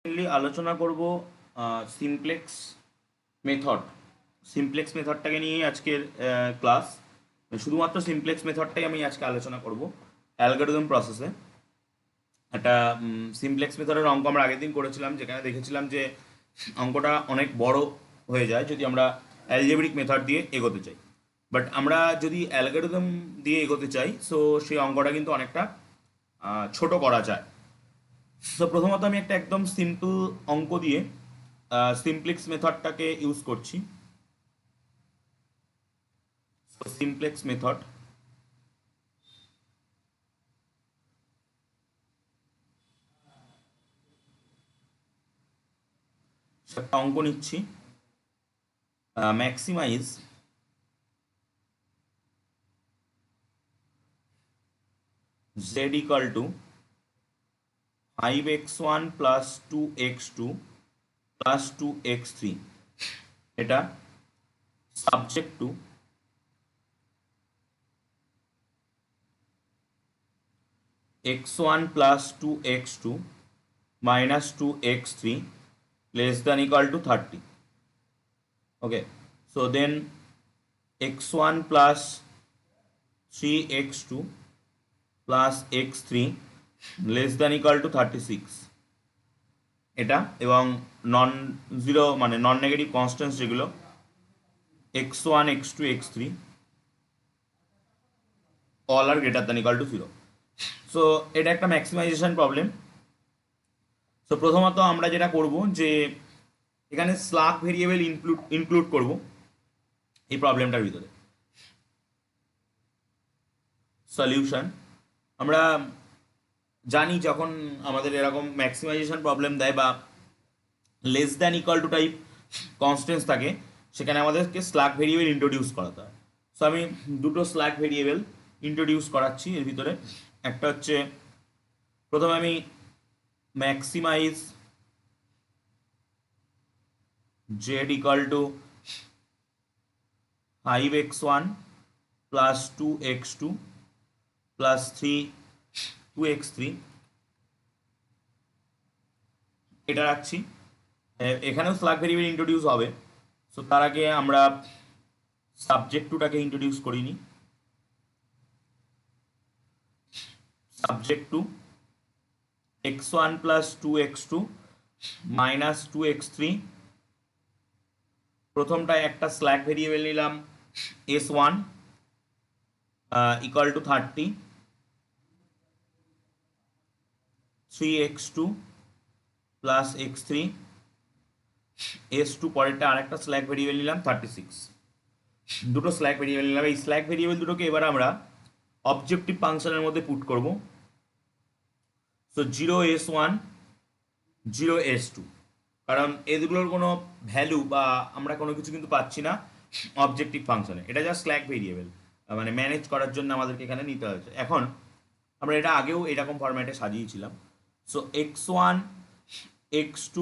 Mainly আলোচনা করব simplex method. Simplex মেথডটাকে নিয়ে আজকের ক্লাস। শুধুমাত্র সিমপ্লেক্স মেথডটাই আমি আজকে আলোচনা করব অ্যালগরিদম প্রসেসে। একটা সিমপ্লেক্স মেথডের অঙ্ক আমরা আগের দিন করেছিলাম, যেখানে দেখেছিলাম যে অঙ্কটা অনেক বড় হয়ে যায় যদি আমরা অ্যালজেব্রিক মেথড দিয়ে এগোতে চাই। বাট আমরা যদি অ্যালগরিদম দিয়ে এগোতে চাই, সো সেই অঙ্কটা কিন্তু অনেকটা ছোট করা যায়। সো প্রথমত আমি একটা একদম সিম্পল অঙ্ক দিয়ে সিমপ্লেক্স মেথডটাকে ইউজ করছি। সিমপ্লেক্স মেথড, একটা অঙ্ক নিচ্ছি। Maximise Z equal to 5x1 plus 2x2 plus 2x3, এটা subject to x1 plus 2x2 minus 2x3 less than equal to 30. Okay, so then x1 plus 3x2 plus x3 less than equal to 36, এটা এবং non zero মানে non negative constants যেগুলো x1 x2 x3 all are greater than equal to 0। So এটা একটা maximisation problem. So প্রথমত আমরা যেটা করব যে এখানে স্লাগ ভেরিয়েবল ইনক্লুড করব এই প্রবলেমটার ভিতরে। সলিউশন, আমরা জানি যখন আমাদের এরকম ম্যাক্সিমাইজেশন প্রবলেম দেয় বা less than equal two type constants থাকে, সেখানে আমাদেরকে স্লাগ ভেরিয়েবল ইন্ট্রোডিউস করাতে হয়। সো আমি দুটো স্লাগ ভেরিয়েবল ইন্ট্রোডিউস করাচ্ছি এর ভিতরে। একটা হচ্ছে, প্রথমে আমি maximise Z equal to 5x1 plus 2x2 plus 2x3 এটা রাখছি। এখানেও স্লাগ ভেরিয়েবল ইন্ট্রোডিউস হবে। সো তার আগে আমরা সাবজেক্ট টুটাকে ইন্ট্রোডিউস করিনি। Subject to x1 plus 2x2 minus 2x3, প্রথমটায় একটা স্ল্যাগ ভেরিয়েবল নিলাম s1 equal to 30, 3x2 plus x3, s2 পরেরটা আরেকটা স্ল্যাগ ভেরিয়েবল নিলাম 36। দুটো স্ল্যাগ ভেরিয়েবল নিলাম। এই স্ল্যাগ ভেরিয়েবল দুটোকে এবার আমরা অবজেক্টিভ ফাংশনের মধ্যে পুট করব। সো 0s1 0s2, কারণ এগুলোর কোনো ভ্যালু বা আমরা কোনো কিছু কিন্তু পাচ্ছি না অবজেক্টিভ ফাংশনে, এটা জাস্ট স্ল্যাগ ভেরিয়েবল, মানে ম্যানেজ করার জন্য আমাদেরকে এখানে নিতে হয়েছে। এখন আমরা এটা আগেও এরকম ফরম্যাটে সাজিয়েছিলাম। সো x1 x2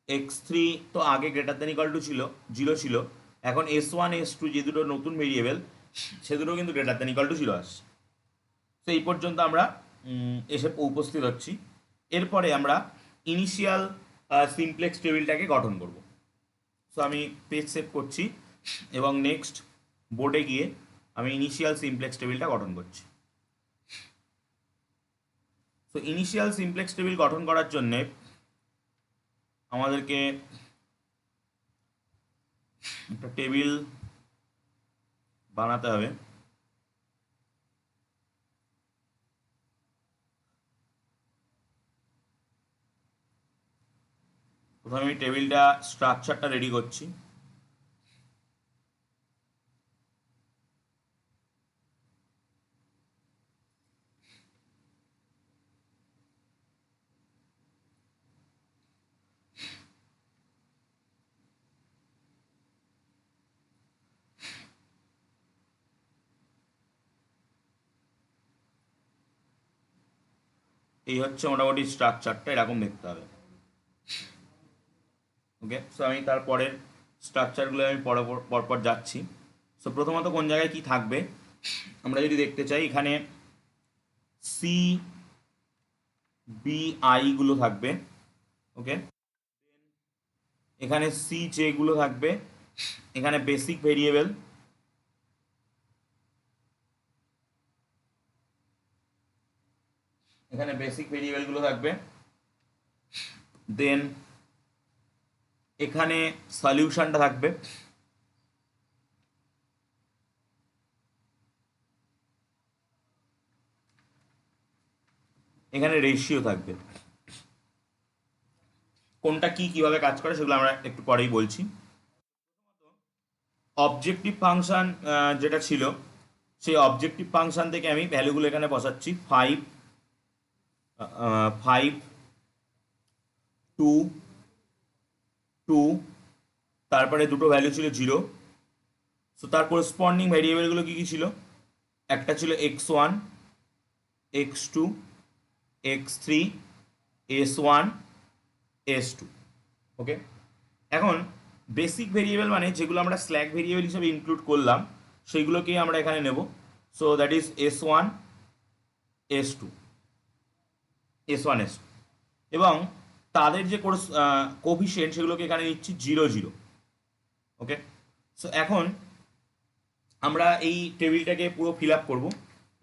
x3 তো আগে গ্রেটার দ্যান ইকুয়াল টু ছিল, 0 ছিল। এখন s1 s2 যে দুটো নতুন ভেরিয়েবল, সে দুটো কিন্তু গ্রেটার দ্যান ইকুয়াল টু 0 আসছে। তো এই পর্যন্ত আমরা এসে উপস্থিত হচ্ছি। এরপরে আমরা ইনিশিয়াল সিমপ্লেক্স টেবিলটাকে গঠন করব। সো আমি পেজ সেভ করছি এবং নেক্সট বোর্ডে গিয়ে আমি ইনিশিয়াল সিমপ্লেক্স টেবিলটা গঠন করছি। সো ইনিশিয়াল সিমপ্লেক্স টেবিল গঠন করার জন্যে আমাদেরকে একটা টেবিল বানাতে হবে। প্রথমে আমি টেবিলটা স্ট্রাকচারটা রেডি করছি। এই হচ্ছে মোটামুটি স্ট্রাকচারটা, এরকম দেখতে হবে। ওকে, সো আমি তারপরের স্ট্রাকচারগুলো আমি পরপর যাচ্ছি। সো প্রথমত কোন জায়গায় কি থাকবে আমরা যদি দেখতে চাই, এখানে সি বি আই গুলো থাকবে, ওকে, এখানে সি যেগুলো থাকবে, এখানে বেসিক ভেরিয়েবল, এখানে বেসিক ভেরিয়েবলগুলো থাকবে। দেন এখানে সলিউশনটা থাকবে, এখানে রেশিও থাকবে। কোনটা কি কিভাবে কাজ করে সেগুলো আমরা একটু পরেই বলছি। অবজেক্টিভ ফাংশন যেটা ছিল, সেই অবজেক্টিভ ফাংশন থেকে আমি ভ্যালুগুলো এখানে বসাচ্ছি। 5, 5, 2, 2, তারপরে দুটো ভ্যালু ছিল 0। সো তার করেসপন্ডিং ভ্যারিয়েবলগুলো কী কী ছিল? একটা ছিল x1, x2, x3, s1, s2। ওকে, এখন বেসিক ভেরিয়েবল মানে যেগুলো আমরা স্ল্যাক ভেরিয়েবল হিসেবে ইনক্লুড করলাম সেইগুলোকেই আমরা এখানে নেব। So that is s1, s2, s1, s2, এবং তাদের যে কোফিশিয়েন্ট সেগুলোকে এখানে নিচ্ছি 0, 0। ওকে, সো এখন আমরা এই টেবিলটাকে পুরো ফিল আপ করবো।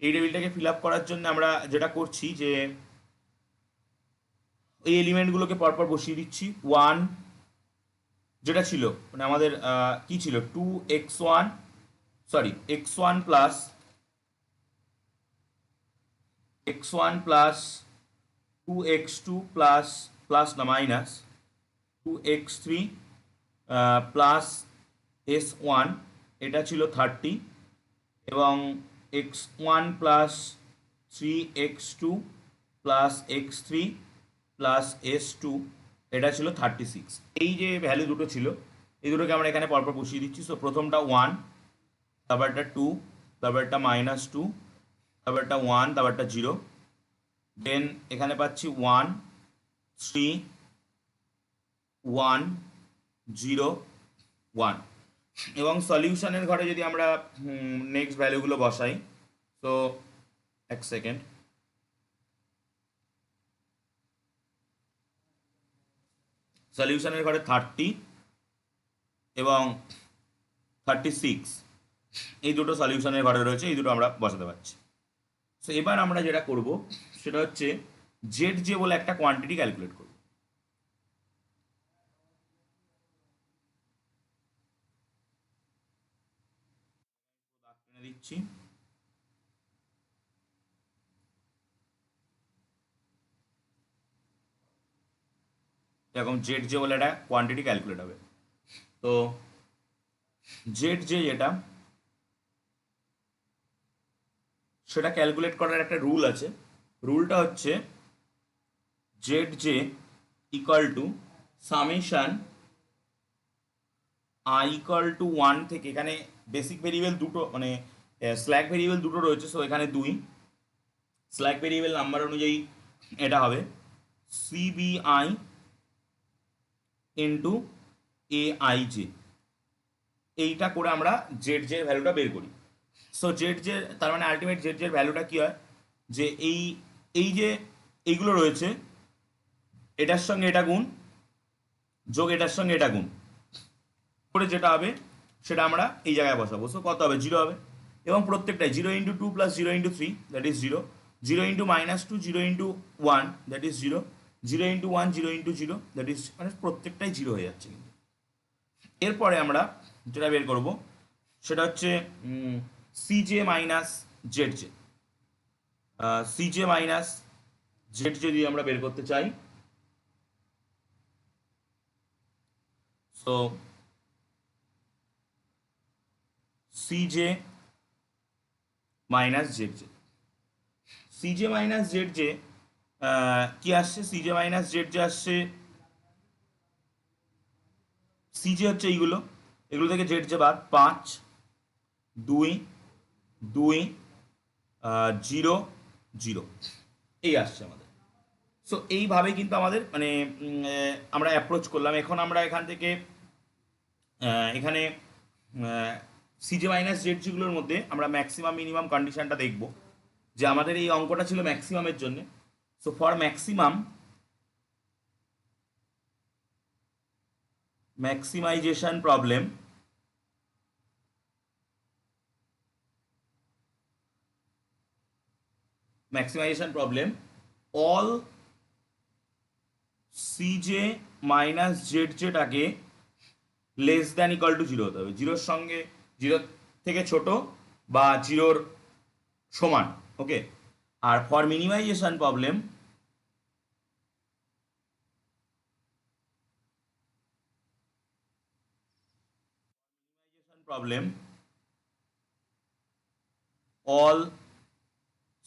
এই টেবিলটাকে ফিল আপ করার জন্য আমরা যেটা করছি যে এই এলিমেন্টগুলোকে পরপর বসিয়ে দিচ্ছি। 1 যেটা ছিল মানে আমাদের কি ছিল, 2x1, sorry x1 plus x1 plus 2x2 plus plus না মাইনাস 2x3 প্লাস s1, এটা ছিল 30, এবং x1 plus 3x2 plus x3 plus s2, এটা ছিল 36। এই যে ভ্যালু দুটো ছিল এই দুটোকে আমরা এখানে পরপর বসিয়ে দিচ্ছি। সো প্রথমটা 1, তারপরটা 2, তারপরটা -2, তারপরটা 1, তারপরটা 0। দেন এখানে পাচ্ছি 1, 3, 1, 0, 1। এবং সলিউশনের ঘরে যদি আমরা নেক্সট ভ্যালুগুলো বসাই, তো এক সেকেন্ড, সলিউশনের ঘরে 30 এবং 36, এই দুটো সলিউশনের ঘরে রয়েছে, এই দুটো আমরা বসাতে পারছি। সো এবার আমরা যেটা করব সেটা হচ্ছে জেড জে বলে একটা কোয়ান্টিটি ক্যালকুলেট করব। দিচ্ছি, এরকম জেড জে বলে একটা কোয়ান্টিটি ক্যালকুলেট হবে। তো জেড জে যেটা, সেটা ক্যালকুলেট করার একটা রুল আছে। রুলটা হচ্ছে Z J equal to summation I equal to 1 থেকে, এখানে বেসিক ভেরিয়েবল দুটো মানে স্ল্যাক ভেরিয়েবল দুটো রয়েছে, সো এখানে 2, স্ল্যাক ভেরিয়েবল নাম্বার অনুযায়ী এটা হবে সিবিআই ইন্টু এআইজে। এইটা করে আমরা জেড জে ভ্যালুটা বের করি। সো জেড জে তার মানে আলটিমেট জেড জের ভ্যালুটা কী হয়, যে এই যে এইগুলো রয়েছে এটার সঙ্গে এটা গুণ যোগ এটার সঙ্গে এটা গুণ করে যেটা হবে সেটা আমরা এই জায়গায় বসাবো। সো কত হবে, 0 হবে। এবং প্রত্যেকটাই 0 into 2 plus 0 into 3 that is 0, 0 into -2, 0 into 1 that is 0, 0 into 1, 0 into 0 that is, মানে প্রত্যেকটাই 0 হয়ে যাচ্ছে। কিন্তু এরপরে আমরা যেটা বের করব সেটা হচ্ছে সিজে মাইনাস জেড জে। সিজে মাইনাস জেড যদি আমরা বের করতে চাই, সো সিজে মাইনাস জেড জে, সিজে মাইনাস জেড জে কি আসছে, সিজে মাইনাস জেড জে আসছে, সিজে হচ্ছে এইগুলো, এগুলো থেকে জেড জে বাদ, 5, 2, 2, 0, 0, এই আসছে আমাদের। সো এইভাবে কিন্তু আমাদের মানে আমরা অ্যাপ্রোচ করলাম। এখন আমরা এখান থেকে এখানে সিজে মাইনাস জেড জিগুলোর মধ্যে আমরা ম্যাক্সিমাম মিনিমাম কন্ডিশনটা দেখব, যে আমাদের এই অঙ্কটা ছিল ম্যাক্সিমামের জন্য। So for maximum maximization problem all cj minus Z যেটাকে less than equal to zero হতে হবে, জিরোর সঙ্গে জিরো থেকে ছোট বা জিরোর সমান। ওকে, আর ফর মিনিমাইজেশন প্রবলেম অল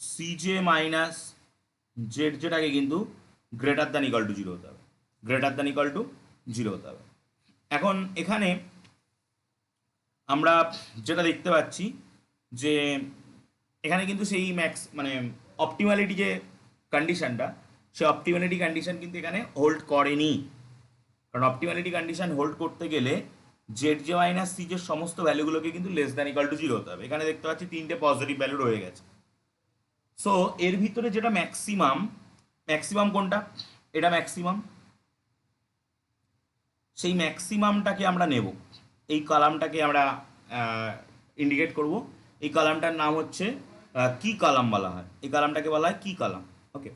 সিজে মাইনাস জেড যেটাকে কিন্তু greater than equal to zero হতে হবে, greater than equal to zero হতে হবে। এখন এখানে আমরা যেটা দেখতে পাচ্ছি যে এখানে কিন্তু সেই ম্যাক্স মানে অপটিমালিটি যে কন্ডিশনটা, সেই অপটিমালিটি কন্ডিশন কিন্তু এখানে হোল্ড করেনি। কারণ অপটিমালিটি কন্ডিশন হোল্ড করতে গেলে জেড জে মাইনাস সি যে সমস্ত ভ্যালুগুলোকে কিন্তু less than equal to zero হতে হবে। এখানে দেখতে পাচ্ছি তিনটে পজিটিভ ভ্যালু রয়ে গেছে। সো এর ভিতরে যেটা ম্যাক্সিমাম, ম্যাক্সিমাম কোনটা, এটা ম্যাক্সিমাম, সেই ম্যাক্সিমামটাকে আমরা নেব, এই কলামটাকে আমরা ইন্ডিকেট করব। এই কলামটার নাম হচ্ছে কি কলাম বলা হয়, এই কলামটাকে বলা হয় কি কলাম। ওকে,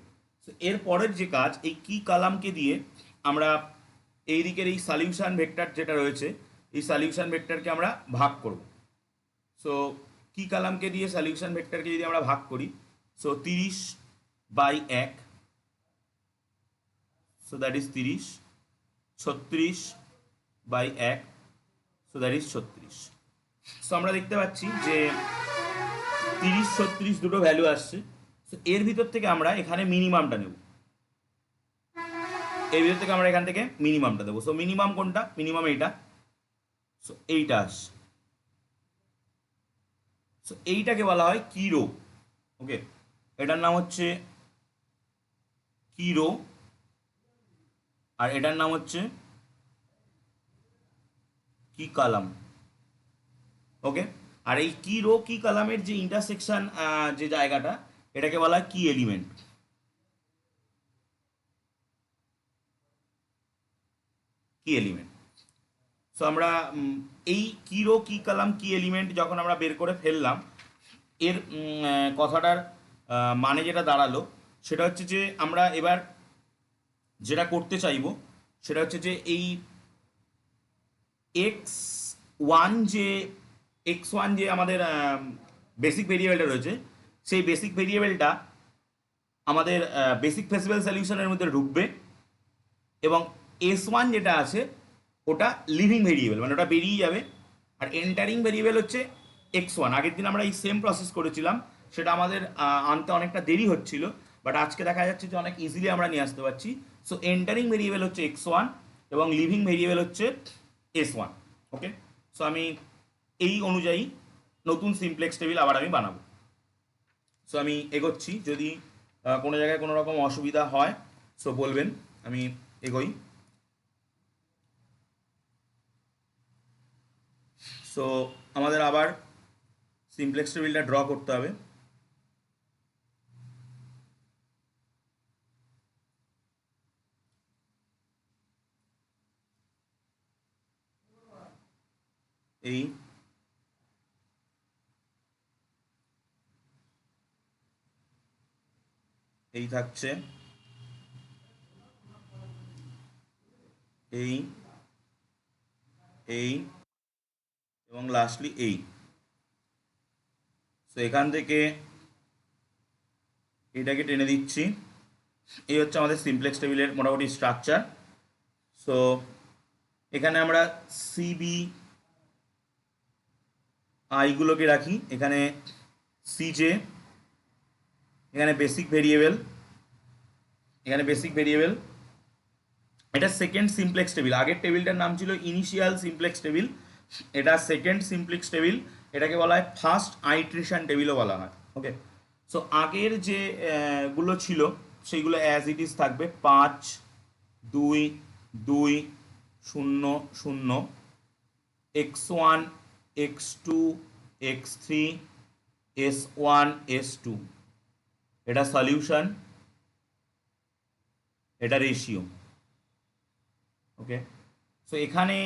সো এর পরের যে কাজ, এই কি কলামকে দিয়ে আমরা এই দিকের এই সলিউশন ভেক্টর যেটা রয়েছে, এই সলিউশন ভেক্টরকে আমরা ভাগ করব। সো কি কলামকে দিয়ে সলিউশন ভেক্টরকে যদি আমরা ভাগ করি, so 30/1, so that is 30, 36/1, so that is 36। So আমরা দেখতে পাচ্ছি যে 30, 36 দুটো ভ্যালু আসছে। সো এর ভিতর থেকে আমরা এখানে মিনিমামটা নেব, এর ভিতর থেকে আমরা এখান থেকে মিনিমামটা দেবো। সো মিনিমাম কোনটা, মিনিমাম এইটা, সো এইটা আসছে। সো এইটাকে বলা হয় কি রো। ওকে, এটার নাম হচ্ছে কি রো, আর এটার নাম হচ্ছে কি কলাম। ওকে, আর এই কি রো কি কলামের যে ইন্টারসেকশন যে জায়গাটা, এটাকে বলা হয় কি এলিমেন্ট। কি এলিমেন্ট। সো আমরা এই কি রো কি কলাম কি এলিমেন্ট যখন আমরা বের করে ফেললাম, এর কথাটার মানে যেটা দাঁড়ালো সেটা হচ্ছে যে আমরা এবার যেটা করতে চাইবো সেটা হচ্ছে যে এই এক্স ওয়ান যে আমাদের বেসিক ভেরিয়েবলটা রয়েছে, সেই বেসিক ভেরিয়েবলটা আমাদের বেসিক ফেসিবল সলিউশনের মধ্যে ঢুকবে, এবং S1 যেটা আছে ওটা লিভিং ভেরিয়েবল, মানে ওটা বেরিয়ে যাবে। আর এন্টারিং ভেরিয়েবল হচ্ছে x1। আগের দিন আমরা এই সেম প্রসেস করেছিলাম, সেটা আমাদের আনতে অনেকটা দেরি হচ্ছিল, বাট আজকে দেখা যাচ্ছে যে অনেক ইজিলি আমরা নিয়ে আসতে পারছি। সো এন্টারিং ভেরিয়েবল হচ্ছে x1 এবং লিভিং ভেরিয়েবল হচ্ছে S1। ওকে, সো আমি এই অনুযায়ী নতুন সিমপ্লেক্স টেবিল আবার আমি বানাবো। সো আমি এগোচ্ছি, যদি কোনো জায়গায় কোনো রকম অসুবিধা হয় সো বলবেন, আমি এগোই। সো আমাদের আবার সিমপ্লেক্স টেবিলটা ড্র করতে হবে। এই এই থাকছে, এই এই এবং লাস্টলি এই। সো এখান থেকে এটাকে টেনে দিচ্ছি। এই হচ্ছে আমাদের সিমপ্লেক্স টেবিলের মোটামুটি স্ট্রাকচার। সো এখানে আমরা সিবি আইগুলোকে রাখি, এখানে সিজে, এখানে বেসিক ভেরিয়েবল, এখানে বেসিক ভেরিয়েবল। এটা সেকেন্ড সিমপ্লেক্স টেবিল, আগের টেবিলটার নাম ছিল ইনিশিয়াল সিমপ্লেক্স টেবিল, এটা সেকেন্ড সিমপ্লেক্স টেবিল, এটাকে বলা হয় ফার্স্ট আইট্রেশন টেবিলও বলা হয়। ওকে, সো আগের যে গুলো ছিল সেইগুলো অ্যাজ ইট ইজ থাকবে, 5 2 2 0 0, x1 x2 x3 s1 s2, এটা সলিউশন, এটা রেশিও। ওকে, সো এখানে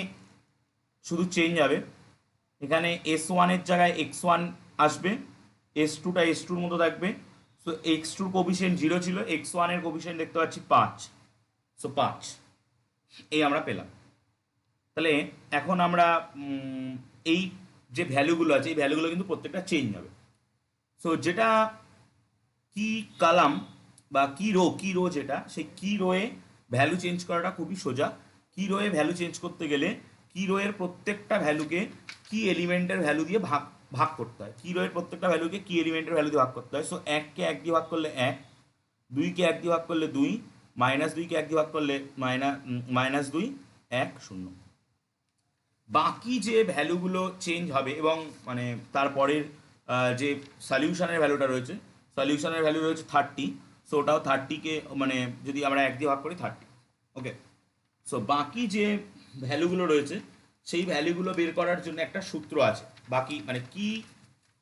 শুধু চেঞ্জ হবে, এখানে S1 এর জায়গায় x1 আসবে, S2টা S2-র মতো থাকবে। সো x2-র কোফিসিয়েন্ট 0 ছিল, x1 এর কোফিসিয়েন্ট দেখতে পাচ্ছি 5, সো 5 এই আমরা পেলাম। তাহলে এখন আমরা এই যে ভ্যালুগুলো আছে এই ভ্যালুগুলো কিন্তু প্রত্যেকটা চেঞ্জ হবে। সো যেটা কি কালাম বা কি রো যেটা, সেই কি রোয়ে ভ্যালু চেঞ্জ করাটা খুবই সোজা। কি রোয়ে ভ্যালু চেঞ্জ করতে গেলে কি রোয়ের প্রত্যেকটা ভ্যালুকে কি এলিমেন্টের ভ্যালু দিয়ে ভাগ ভাগ করতে হয়। কি রোয়ের প্রত্যেকটা ভ্যালুকে কি এলিমেন্টের ভ্যালু দিয়ে ভাগ করতে হয়। সো 1কে 1 দিয়ে ভাগ করলে 1, 2কে 1 দিয়ে ভাগ করলে 2, -2কে 1 দিয়ে ভাগ করলে -2, 1, 0। বাকি যে ভ্যালুগুলো চেঞ্জ হবে এবং মানে তারপরের যে সলিউশনের ভ্যালুটা রয়েছে, সলিউশনের ভ্যালু রয়েছে 30, সো ওটাও 30কে মানে যদি আমরা 1 দিয়ে ভাগ করি 30। ওকে, সো বাকি যে ভ্যালুগুলো রয়েছে সেই ভ্যালুগুলো বের করার জন্য একটা সূত্র আছে। বাকি মানে কি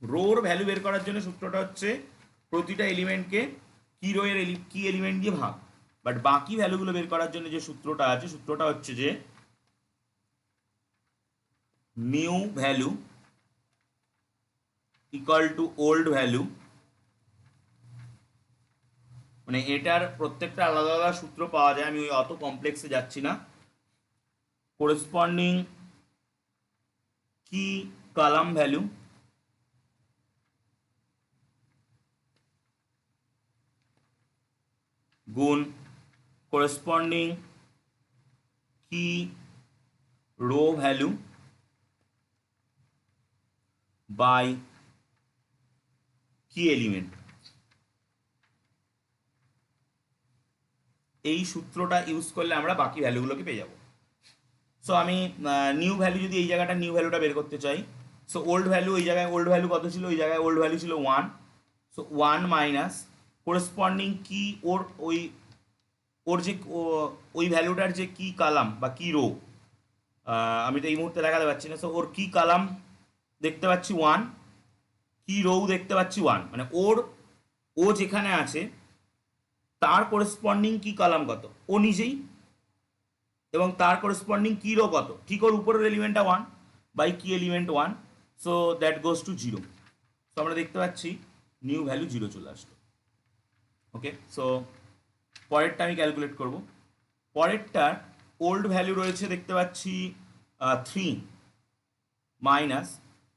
রোর ভ্যালু বের করার জন্য সূত্রটা হচ্ছে প্রতিটা এলিমেন্টকে কি রোয়ের কি এলিমেন্ট দিয়ে ভাগ। বাট বাকি ভ্যালুগুলো বের করার জন্য যে সূত্রটা আছে, সূত্রটা হচ্ছে যে new value equal to old value. মানে এটার প্রত্যেকটা আলাদা আলাদা সূত্র পাওয়া যায়, আমি ওই অত কমপ্লেক্সে যাচ্ছি না। করেসপন্ডিং কি কলাম ভ্যালু গুণ করেসপন্ডিং কি রো ভ্যালু বাই কি এলিমেন্ট। এই সূত্রটা ইউজ করলে আমরা বাকি ভ্যালুগুলোকে পেয়ে যাব। সো আমি নিউ ভ্যালু যদি এই জায়গাটা নিউ ভ্যালুটা বের করতে চাই, সো ওল্ড ভ্যালু ওই জায়গায় ওল্ড ভ্যালু কত ছিল, ওই জায়গায় ওল্ড ভ্যালু ছিল 1, সো 1 মাইনাস করেসপন্ডিং কি ওর ওই ওর যে ওই ভ্যালুটার যে কি কালাম বা কি রো, আমি তো এই মুহূর্তে দেখাতে পাচ্ছি না। সো ওর কি কালাম দেখতে পাচ্ছি 1, কি রো দেখতে পাচ্ছি 1, মানে ওর ও যেখানে আছে তার করেসপন্ডিং কি কালাম কত ও নিজেই, এবং তার করেসপন্ডিং কি রো কত ঠিক ওর উপরের এলিমেন্টটা 1 বাই কি element 1, so that goes to 0। So আমরা দেখতে পাচ্ছি নিউ ভ্যালু 0 চলে আসলো। ওকে, সো পরেরটা আমি ক্যালকুলেট করব। পরেরটার ওল্ড ভ্যালু রয়েছে দেখতে পাচ্ছি 3 মাইনাস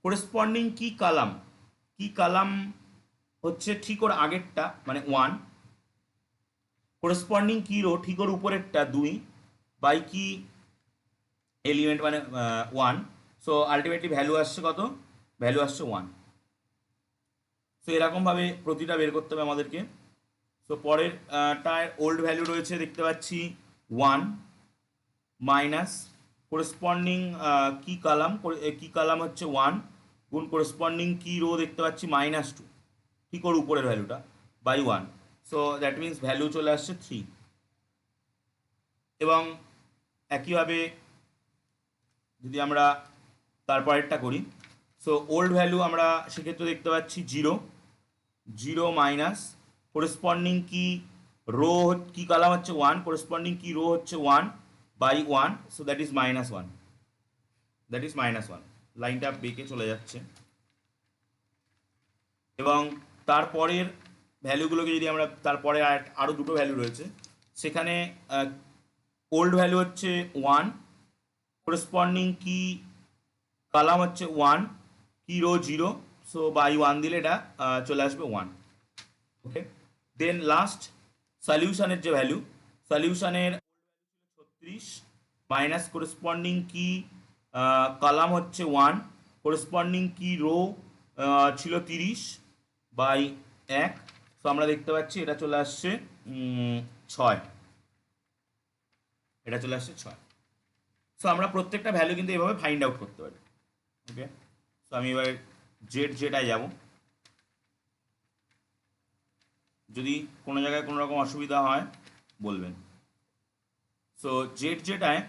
করেসপন্ডিং কি কালাম হচ্ছে ঠিক ওর আগেরটা মানে 1, করেসপন্ডিং কি রো ঠিক ওর উপরেরটা 2 বাই কি এলিমেন্ট মানে 1, সো আলটিমেটলি ভ্যালু আসছে কত, ভ্যালু আসছে 1। সো এরকমভাবে প্রতিটা বের করতে হবে আমাদেরকে। সো পরের টায় ওল্ড ভ্যালু রয়েছে দেখতে পাচ্ছি 1 মাইনাস করেসপন্ডিং কি কালাম হচ্ছে 1 গুণ করেসপন্ডিং কি রো দেখতে পাচ্ছি -2 ঠিক ওর উপরের ভ্যালুটা by 1, so that means value চলে আসছে 3। এবং একইভাবে যদি আমরা তারপরেরটা করি, সো ওল্ড ভ্যালু আমরা সেক্ষেত্রে দেখতে পাচ্ছি 0 মাইনাস করেসপন্ডিং কি রো কি কালাম হচ্ছে 1, করেসপন্ডিং কি রো হচ্ছে 1 by 1, so that is -1, that is -1। লাইনটা বেঁকে চলে যাচ্ছে। এবং তারপরের ভ্যালুগুলোকে যদি আমরা তারপরে আরও দুটো ভ্যালু রয়েছে, সেখানে ওল্ড ভ্যালু হচ্ছে 1, করেসপন্ডিং কি কালাম হচ্ছে 1, কি রো 0, সো বাই 1 দিলে এটা চলে আসবে 1। ওকে, দেন লাস্ট সলিউশনের যে ভ্যালু, সলিউশনের 36 মাইনাস করেসপন্ডিং কি কলাম হচ্ছে 1, করেসপন্ডিং কি রো ছিল 30 বাই 1, সো আমরা দেখতে পাচ্ছি এটা চলে আসছে 6, এটা চলে আসছে 6। সো আমরা প্রত্যেকটা ভ্যালু কিন্তু এভাবে ফাইন্ড আউট করতে পারি। ওকে, সো আমি এবার যেটায় যাব। যদি কোনো জায়গায় কোনো রকম অসুবিধা হয় বলবেন। সো যেটায়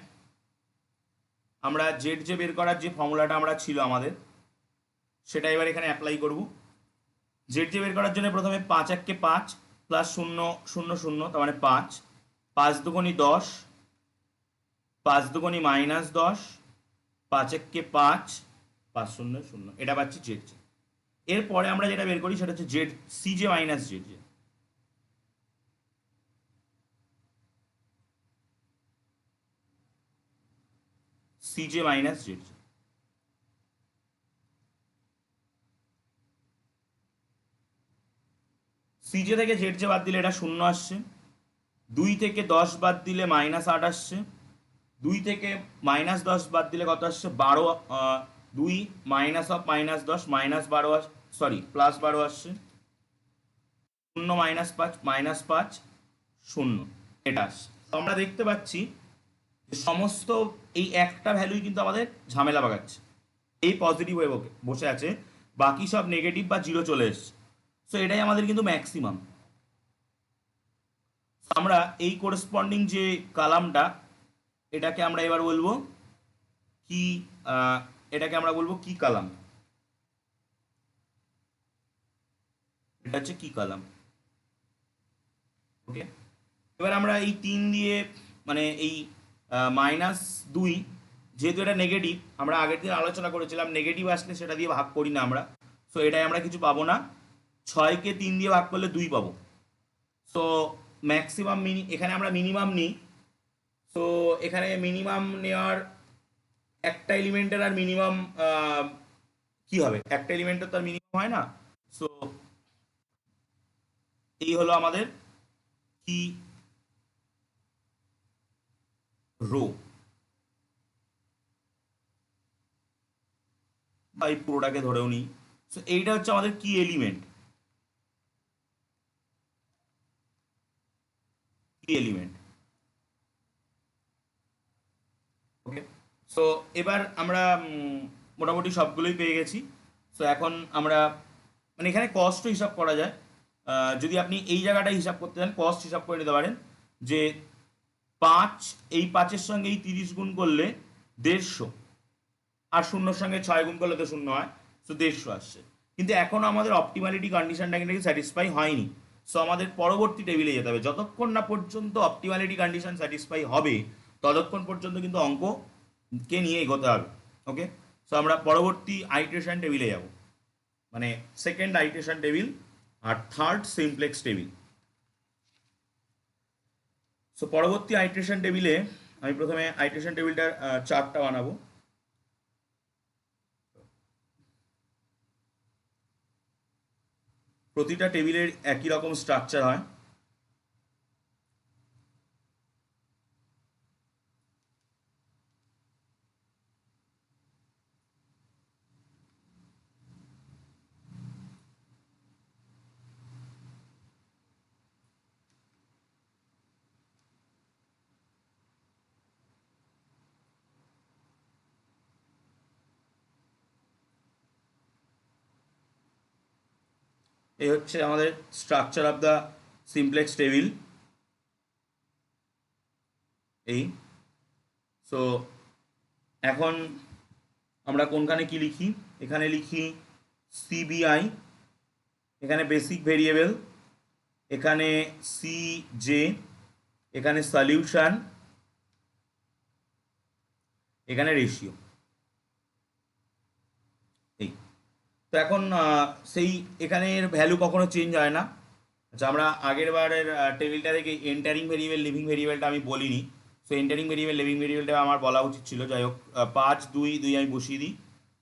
আমরা যে বের করার যে ফর্মুলাটা আমরা ছিল আমাদের, সেটা এবার এখানে অ্যাপ্লাই করব। যে বের করার জন্য প্রথমে 5 1 কে 5 প্লাস 0 0 0, তার মানে 5, 5 2 10, 5 দুগুণে -10, 5 একে 5, 5 শূন্য 0, এটা পাচ্ছি জেড জে। এরপরে আমরা যেটা বের করি সেটা হচ্ছে Z C J minus Z J. C J minus Z J, C J থেকে জেড জে বাদ দিলে এটা 0 আসছে। 2 থেকে 10 বাদ দিলে -8 আসছে। 2 থেকে -10 বাদ দিলে কত আসছে? 12। 2 মাইনাস অফ -10 -12, সরি +12 আসছে। 0 -5 -5 0, এটা আসছে। তো আমরা দেখতে পাচ্ছি যে সমস্ত এই একটা ভ্যালুই কিন্তু আমাদের ঝামেলা বাগাচ্ছে। এই পজিটিভ হয়ে বসে আছে, বাকি সব নেগেটিভ বা জিরো চলে এসছে। সো এটাই আমাদের কিন্তু ম্যাক্সিমাম। আমরা এই করেসপন্ডিং যে কালামটা, এটাকে আমরা এবার বলবো কি, এটাকে আমরা বলবো কি কালাম। এটা হচ্ছে কি কালাম। ওকে, এবার আমরা এই 3 দিয়ে, মানে এই -2, যেহেতু এটা নেগেটিভ, আমরা আগের দিন আলোচনা করেছিলাম নেগেটিভ আসলে সেটা দিয়ে ভাগ করি না আমরা। সো এটাই আমরা কিছু পাবো না। 6কে 3 দিয়ে ভাগ করলে 2 পাবো। সো ম্যাক্সিমাম এখানে আমরা মিনিমাম নিই। সো এখানে মিনিমাম নেওয়ার একটা এলিমেন্টের আর মিনিমাম কি হবে? একটা এলিমেন্টের তো আর মিনিমাম হয় না। সো এই হলো আমাদের কি রো, বা এই পুরোটাকে ধরেও নিই। সো এইটা হচ্ছে আমাদের কি এলিমেন্ট, কি এলিমেন্ট। ওকে, সো এবার আমরা মোটামুটি সবগুলোই পেয়ে গেছি। সো এখন আমরা, মানে এখানে কস্টও হিসাব করা যায়। যদি আপনি এই জায়গাটা হিসাব করতে চান, কস্ট হিসাব করে নিতে পারেন যে 5, এই 5-এর সঙ্গে এই 30 গুণ করলে 150, আর 0-র সঙ্গে 6 গুণ করলে তো 0 হয়, সো 150 আসছে। কিন্তু এখনো আমাদের অপটিমালিটি কন্ডিশনটা কিন্তু স্যাটিসফাই হয়নি। সো আমাদের পরবর্তী টেবিলে যেতে হবে। যতক্ষণ না পর্যন্ত অপটিমালিটি কন্ডিশন স্যাটিসফাই হবে, ততক্ষণ পর্যন্ত কিন্তু অঙ্ককে নিয়ে এগোতে হবে। ওকে, সো আমরা পরবর্তী আইটেশন টেবিলে যাব, মানে সেকেন্ড আইটেশন টেবিল আর থার্ড সিমপ্লেক্স টেবিল। সো পরবর্তী আইটেশন টেবিলে আমি প্রথমে আইটেশন টেবিলটার চার্টটা বানাবো। প্রতিটা টেবিলের একই রকম স্ট্রাকচার হয়। এই হচ্ছে আমাদের structure of the simplex table. এই, সো এখন আমরা কোনখানে কি লিখি? এখানে লিখি সিবিআই, এখানে বেসিক ভেরিয়েবল, এখানে সি জে, এখানে সলিউশন, এখানে রেশিও। এই, তো এখন সেই এখানের ভ্যালু কখনো চেঞ্জ হয় না। আচ্ছা, আমরা আগের বারের টেবিলটা থেকে এন্টারিং ভেরিয়েবল লিভিং ভেরিয়েবলটা আমি বলিনি। সো এন্টারিং ভেরিয়েবল লিভিং ভেরিয়েবলটা আমার বলা উচিত ছিল, যাই হোক। 5, 2, 2 আমি বসিয়ে দিই।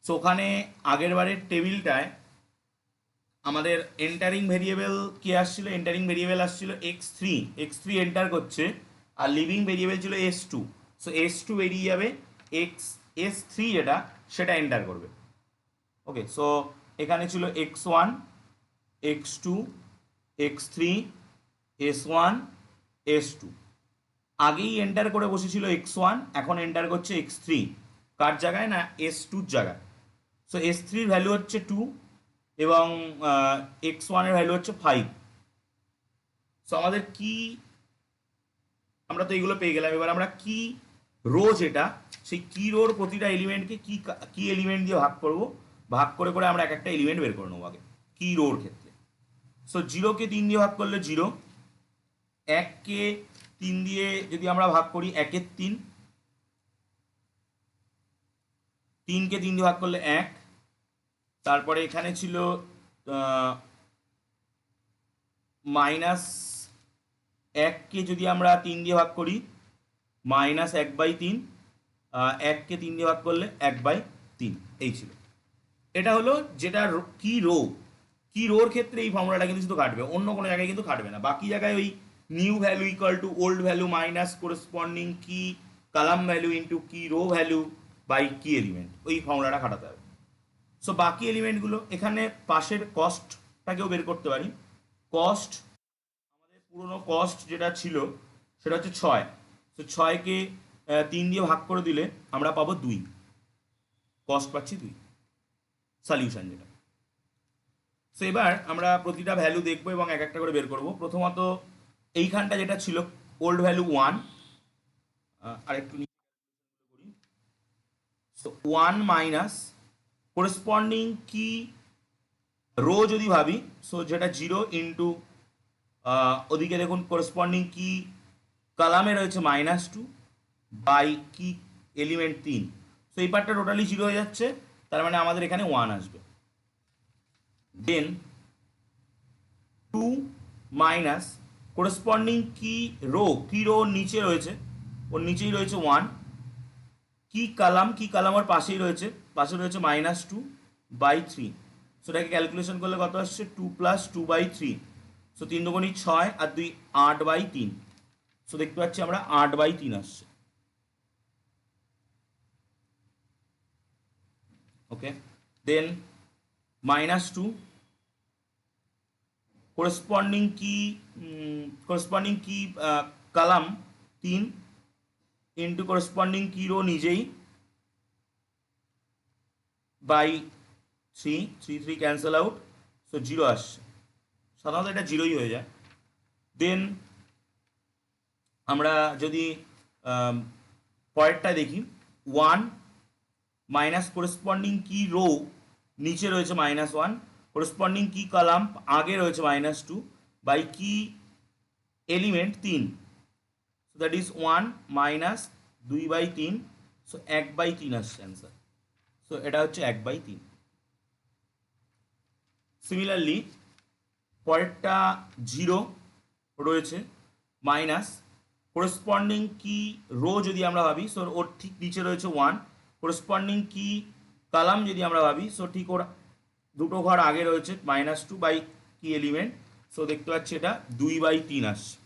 সো ওখানে আগের বারের টেবিলটায় আমাদের এন্টারিং ভেরিয়েবল কি আসছিল? এন্টারিং ভেরিয়েবল আসছিল x3, x3 এন্টার করছে, আর লিভিং ভেরিয়েবল ছিল s2। সো s2 বেরিয়ে যাবে, s3 যেটা সেটা এন্টার করবে। ওকে, সো এখানে ছিল x1, x2, x3, s1, s2। আগেই এন্টার করে বসেছিল x1, এখন এন্টার করছে x3। কার জায়গায়? না, s2-র জায়গায়। সো s3-র ভ্যালু হচ্ছে 2 এবং x1-এর ভ্যালু হচ্ছে 5। সো আমাদের কি, আমরা তো এইগুলো পেয়ে গেলাম। এবার আমরা কি রো যেটা, সেই কি রোর প্রতিটা এলিমেন্টকে কি কি এলিমেন্ট দিয়ে ভাগ করব, ভাগ করে করে আমরা এক একটা এলিমেন্ট বের করে নেবো আগে কি রোর ক্ষেত্রে। সো 0-কে 3 দিয়ে ভাগ করলে 0, 1-কে 3 দিয়ে যদি আমরা ভাগ করি 1-এর 3, 3কে 3 দিয়ে ভাগ করলে 1, তারপরে এখানে ছিল মাইনাস 1কে যদি আমরা 3 দিয়ে ভাগ করি -1/3, 1কে 3 দিয়ে ভাগ করলে 1/3, এই ছিল। এটা হলো যেটা কি রো, কি রোর ক্ষেত্রে এই ফর্মুলাটা কিন্তু শুধু খাটবে, অন্য কোনো জায়গায় কিন্তু খাটবে না। বাকি জায়গায় ওই new value equal to old value minus corresponding কি কলাম ভ্যালু ইন্টু কি রো ভ্যালু বাই কি এলিমেন্ট, ওই ফর্মুলাটা খাটাতে হবে। সো বাকি এলিমেন্টগুলো এখানে পাশের কস্টটাকেও বের করতে পারি। কস্ট, আমাদের পুরনো কস্ট যেটা ছিল সেটা হচ্ছে 6, তো 6কে 3 দিয়ে ভাগ করে দিলে আমরা পাবো 2, কস্ট পাচ্ছি 2, সলিউশন যেটা। সো এবার আমরা প্রতিটা ভ্যালু দেখবো এবং এক একটা করে বের করব। প্রথমত এইখানটা যেটা ছিল ওল্ড ভ্যালু 1, আরেকটু করি। সো 1 মাইনাস করেসপন্ডিং কি রো যদি ভাবি, সো যেটা 0 ইন্টু ওদিকে দেখুন করেসপন্ডিং কি কলামে রয়েছে -2 বাই কি এলিমেন্ট 3, সো এই পার্টটা টোটালি 0 হয়ে যাচ্ছে, তার মানে আমাদের এখানে 1 আসবে। দেন 2 মাইনাস করেসপন্ডিং কি রো নিচে রয়েছে, ওর নিচেই রয়েছে 1, কি কালাম ওর পাশেই রয়েছে, পাশে রয়েছে -2/3, সো এটাকে ক্যালকুলেশন করলে কত আসছে 2 + 2/3, সো 3 দুগুণী 6 আর 2 8/3, সো দেখতে পাচ্ছি আমরা 8/3 আসছে। ওকে, দেন -2 করেসপন্ডিং কি কলাম 3 ইন্টু করেসপন্ডিং কি রো নিজেই বাই 3, 3 ক্যান্সেল আউট, সো 0 আসছে। সাধারণত এটা 0ই হয়ে যায়। দেন আমরা যদি পরেরটা দেখি, 1 মাইনাস করেসপন্ডিং কি রো নিচে রয়েছে -1, করেসপন্ডিং কি কলাম আগে রয়েছে -2 বাই কি element 3, so that is 1 minus 2/3, so 1/3 আসছে অ্যান্সার। সো এটা হচ্ছে 1/3। সিমিলারলি পরেরটা 0 রয়েছে মাইনাস করেসপন্ডিং কি রো যদি আমরা ভাবি, সো ওর ঠিক নিচে রয়েছে 1, করেসপন্ডিং কি কলাম যদি আমরা ভাবি, সো ঠিক ওর দুটো ঘর আগে রয়েছে -2 বাই কি এলিমেন্ট, সো দেখতে পাচ্ছি এটা 2/3 আসছে।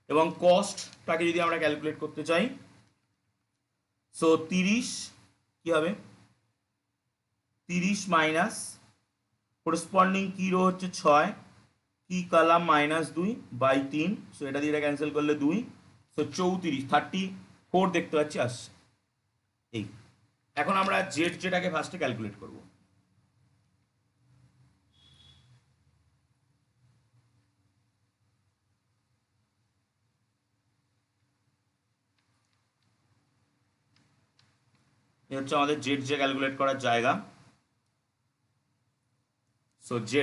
এবং কস্টটাকে যদি আমরা ক্যালকুলেট করতে চাই, সো 30 কি হবে, 30 মাইনাস করেসপন্ডিং কি রো হচ্ছে 6, কি কলাম -2/3, সো এটা দিয়ে এটা ক্যান্সেল করলে 2, সো 34 দেখতে পাচ্ছি আসছে। এই এখন আমরা যেটাকে ফার্স্টে ক্যালকুলেট করব। এই হচ্ছে আমাদের জে ক্যালকুলেট করার জায়গা। সো জে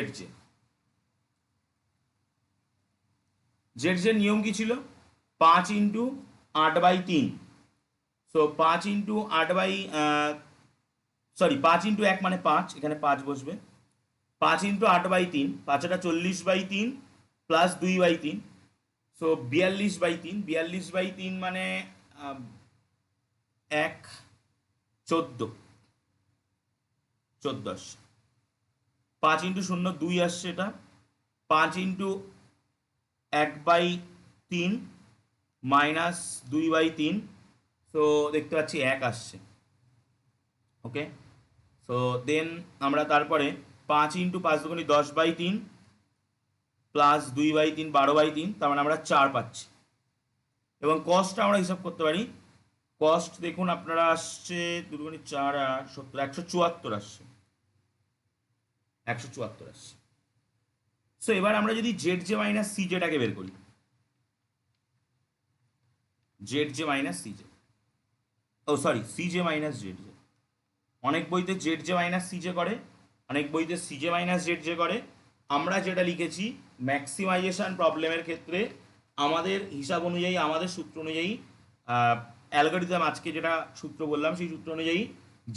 নিয়ম কি ছিল, 5 ইন্টু 8/3, সো 5 ইন্টু 1 মানে 5, এখানে 5 বসবে, 5 ইন্টু 8/3, 5টা 40/3 প্লাস 2/3, সো 42/3, 42/3 মানে 1 14 আসছে। 5 ইন্টু 0 2 আসছে, এটা 5 ইন্টু 1/3 মাইনাস 2/3, সো দেখতে পাচ্ছি 1 আসছে। ওকে, সো দেন আমরা তারপরে 5 ইন্টু 5 দুগুণী 10/3 প্লাস 2/3 12/3, তার মানে আমরা 4 পাচ্ছি। এবং কস্টটা আমরা হিসাব করতে পারি, কস্ট দেখুন আপনারা আসছে 2 দুগুণী 4 আর 70, 174 আসছে, 174 আসছে। সো এবার আমরা যদি জে মাইনাস সিজেটাকে বের করি, জে মাইনাস সিজে, ও সরি সিজে মাইনাস জে, অনেক বইতে জে মাইনাস সিজে করে, অনেক বইতে সিজে মাইনাস জে করে। আমরা যেটা লিখেছি ম্যাক্সিমাইজেশন প্রবলেমের ক্ষেত্রে আমাদের হিসাব অনুযায়ী, আমাদের সূত্র অনুযায়ী অ্যালগরিদম আজকে যেটা সূত্র বললাম সেই সূত্র অনুযায়ী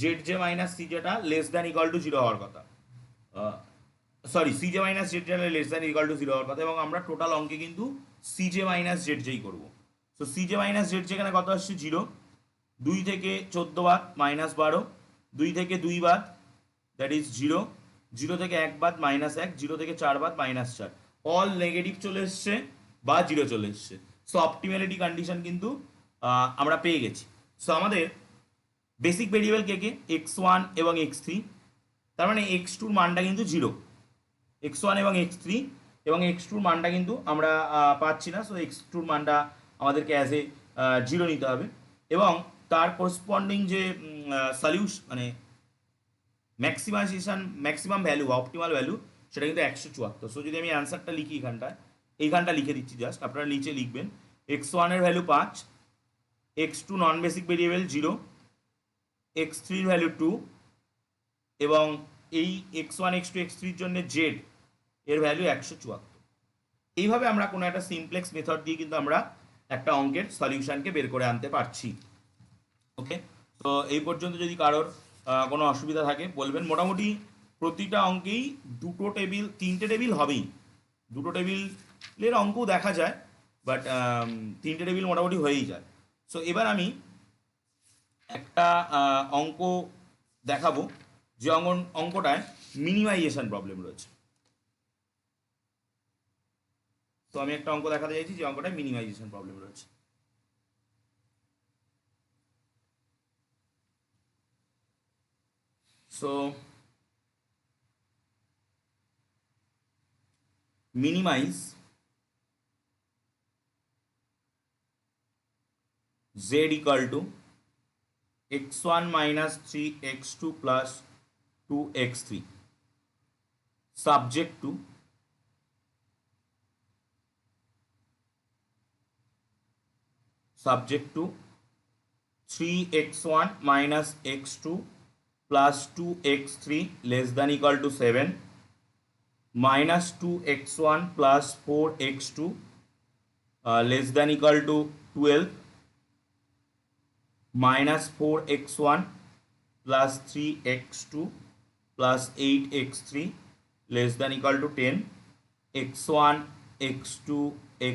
জেড জে মাইনাস সি যেটা less than equal to zero হওয়ার কথা, sorry C J minus Z যেটা less than equal to zero হওয়ার কথা, এবং আমরা টোটাল অঙ্কে কিন্তু সি জে মাইনাস জেড জেই করবো। So C J minus Z যেখানে কত আসছে জিরো, 2 থেকে 14 বাদ -12, 2 থেকে 2 বাদ দ্যাট ইজ 0, 0 থেকে 1 বাদ -1, 0 থেকে 4 বাদ -4, অল নেগেটিভ চলে এসছে বা 0 চলে এসছে। সো অপটিম্যালিটি কন্ডিশন কিন্তু আমরা পেয়ে গেছি। সো আমাদের বেসিক ভেরিয়েবল কে কে x1 এবং x3, তার মানে x2 মানটা কিন্তু 0, x1 এবং x3 এবং x2 মানটা কিন্তু আমরা পাচ্ছি না। সো x2 মানটা আমাদেরকে অ্যাজ এ 0 নিতে হবে, এবং তার করসপন্ডিং যে সলিউশন মানে ম্যাক্সিমাম ভ্যালু বা অপটিমাল ভ্যালু সেটা কিন্তু 174। সো যদি আমি অ্যান্সারটা লিখি এইখানটা লিখে দিচ্ছি, জাস্ট আপনারা নিচে লিখবেন x1 এর ভ্যালু 5, x2 নন বেসিক ভেরিয়েবল 0, x3 এর ভ্যালু 2, এবং এই x1 x2 x3 এর জন্য z এর ভ্যালু 174। এইভাবে আমরা কোনো একটা সিমপ্লেক্স মেথড দিয়ে কিন্তু আমরা একটা অঙ্কের সলিউশনকে বের করে আনতে পারছি। ওকে, তো এই পর্যন্ত যদি কারোর কোনো অসুবিধা থাকে বলবেন। মোটামুটি প্রতিটা অঙ্কেই তিনটে টেবিল হবেই, দুটো টেবিলের অঙ্কও দেখা যায়, বাট তিনটে টেবিল মোটামুটি হয়েই যায়। সো এবার আমি একটা অঙ্ক দেখাবো যে অঙ্কটায় মিনিমাইজেশন প্রবলেম রয়েছে। তো আমি একটা অঙ্ক দেখাতে চাইছি যে অঙ্কটায় মিনিমাইজেশন প্রবলেম রয়েছে। So minimize z equal to x1 minus 3x2 plus 2x3 subject to subject to 3x1 minus x2 plus 2x3 less than equal to 7, minus 2x1 plus 4x2 less than equal to 12, minus 4x1 plus 3x2 plus 8x3 less than equal to 10, x1 x2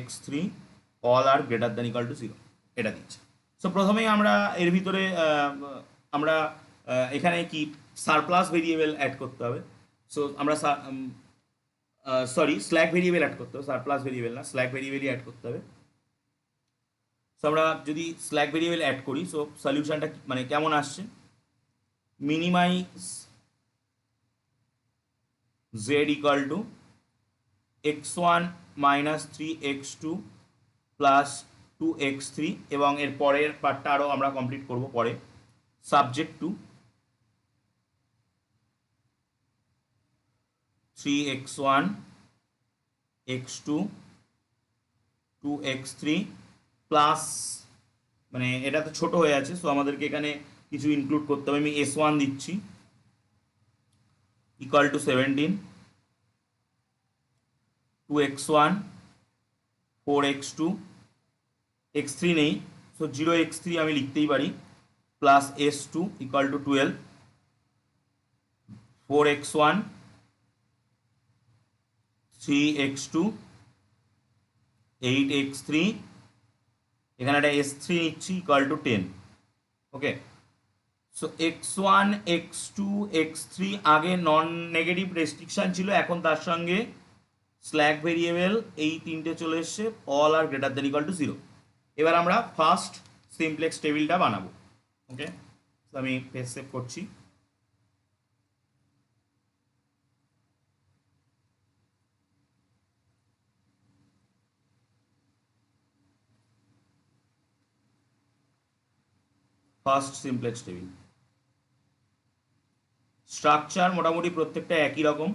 x3 all are greater than equal to 0 এটা দিচ্ছে। So প্রথমেই আমরা এর ভিতরে আমরা এখানে কি surplus variable add করতে হবে। সো আমরা স্ল্যাক ভেরিয়েবল অ্যাড করতে হবে, সারপ্লাস ভেরিয়েবল না, স্ল্যাক ভেরিয়েবলই অ্যাড করতে হবে। সো আমরা যদি স্ল্যাক ভেরিয়েবল অ্যাড করি, সো সলিউশনটা মানে কেমন আসছে, minimise z equal to x1 minus 3x2 plus 2x3, এবং এর পরের পার্টটা আরও আমরা কমপ্লিট করব পরে, subject to 3x1 x2 2x3 plus, মানে এটা তো ছোট হয়ে আছে, সো আমাদেরকে এখানে কিছু ইনক্লুড করতে হবে। আমি s1 দিচ্ছি equal to 17, 2x1 4x2 x3 নেই, সো 0x3 আমি লিখতেই পারি, plus s2 equal to 12, 4x1 3x2 8x3, এখানে একটা s3 নিচ্ছি equal to 10। Okay, so x1 x2 x3 আগে নন নেগেটিভ রেস্ট্রিকশন ছিল, এখন তার সঙ্গে স্ল্যাক ভেরিয়েবল এই তিনটে চলে এসছে, all are greater than equal to 0। এবার আমরা ফার্স্ট সিমপ্লেক্স টেবিলটা বানাবো। ওকে, তো আমি পেজ সেভ করছি। ফার্স্ট সিমপ্লেক্স টেবিল স্ট্রাকচার মোটামুটি প্রত্যেকটা একই রকম,